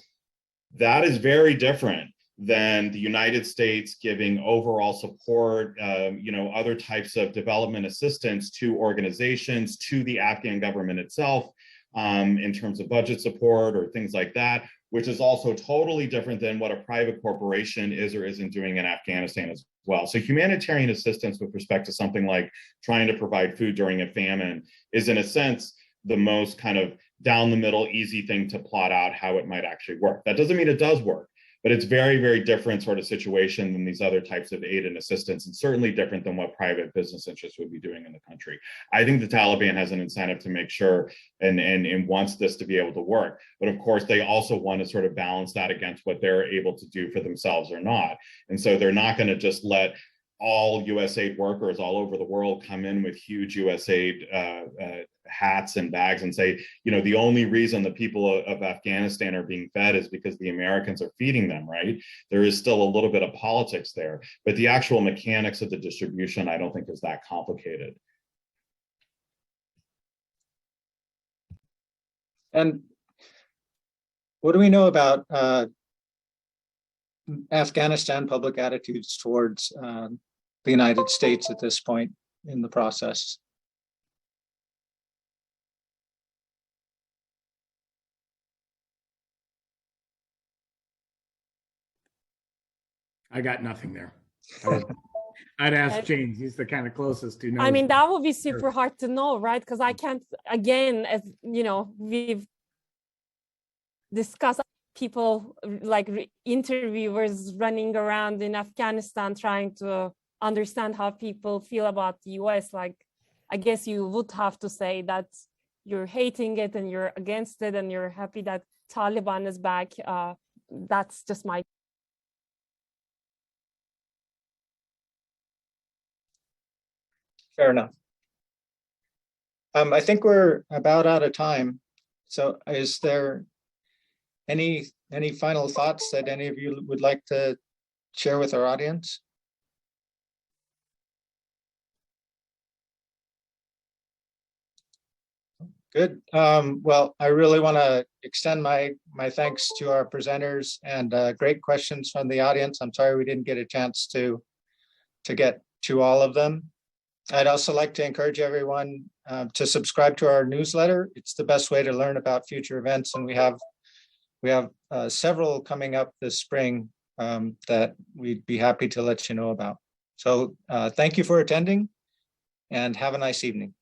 that is very different than the United States giving overall support, other types of development assistance to organizations, to the Afghan government itself, in terms of budget support or things like that, which is also totally different than what a private corporation is or isn't doing in Afghanistan as well. So humanitarian assistance with respect to something like trying to provide food during a famine is, in a sense, the most kind of down the middle, easy thing to plot out how it might actually work. That doesn't mean it does work, but it's very, very different sort of situation than these other types of aid and assistance, and certainly different than what private business interests would be doing in the country. I think the Taliban has an incentive to make sure and wants this to be able to work. But of course, they also want to sort of balance that against what they're able to do for themselves or not. And so they're not going to just let all USAID workers all over the world come in with huge USAID hats and bags and say, the only reason the people of Afghanistan are being fed is because the Americans are feeding them, right? There is still a little bit of politics there, but the actual mechanics of the distribution, I don't think is that complicated. And what do we know about Afghanistan public attitudes towards the United States at this point in the process? I got nothing there. I'd ask James. He's the kind of closest to know. I mean, that would be super hard to know, right? Because I can't, again, as we've discussed, people like interviewers running around in Afghanistan trying to understand how people feel about the US. Like, I guess you would have to say that you're hating it and you're against it and you're happy that Taliban is back. That's just my. Fair enough. I think we're about out of time. So is there any final thoughts that any of you would like to share with our audience? Good. Well, I really want to extend my thanks to our presenters and great questions from the audience. I'm sorry we didn't get a chance to get to all of them. I'd also like to encourage everyone to subscribe to our newsletter. It's the best way to learn about future events, and we have several coming up this spring that we'd be happy to let you know about. So thank you for attending, and have a nice evening.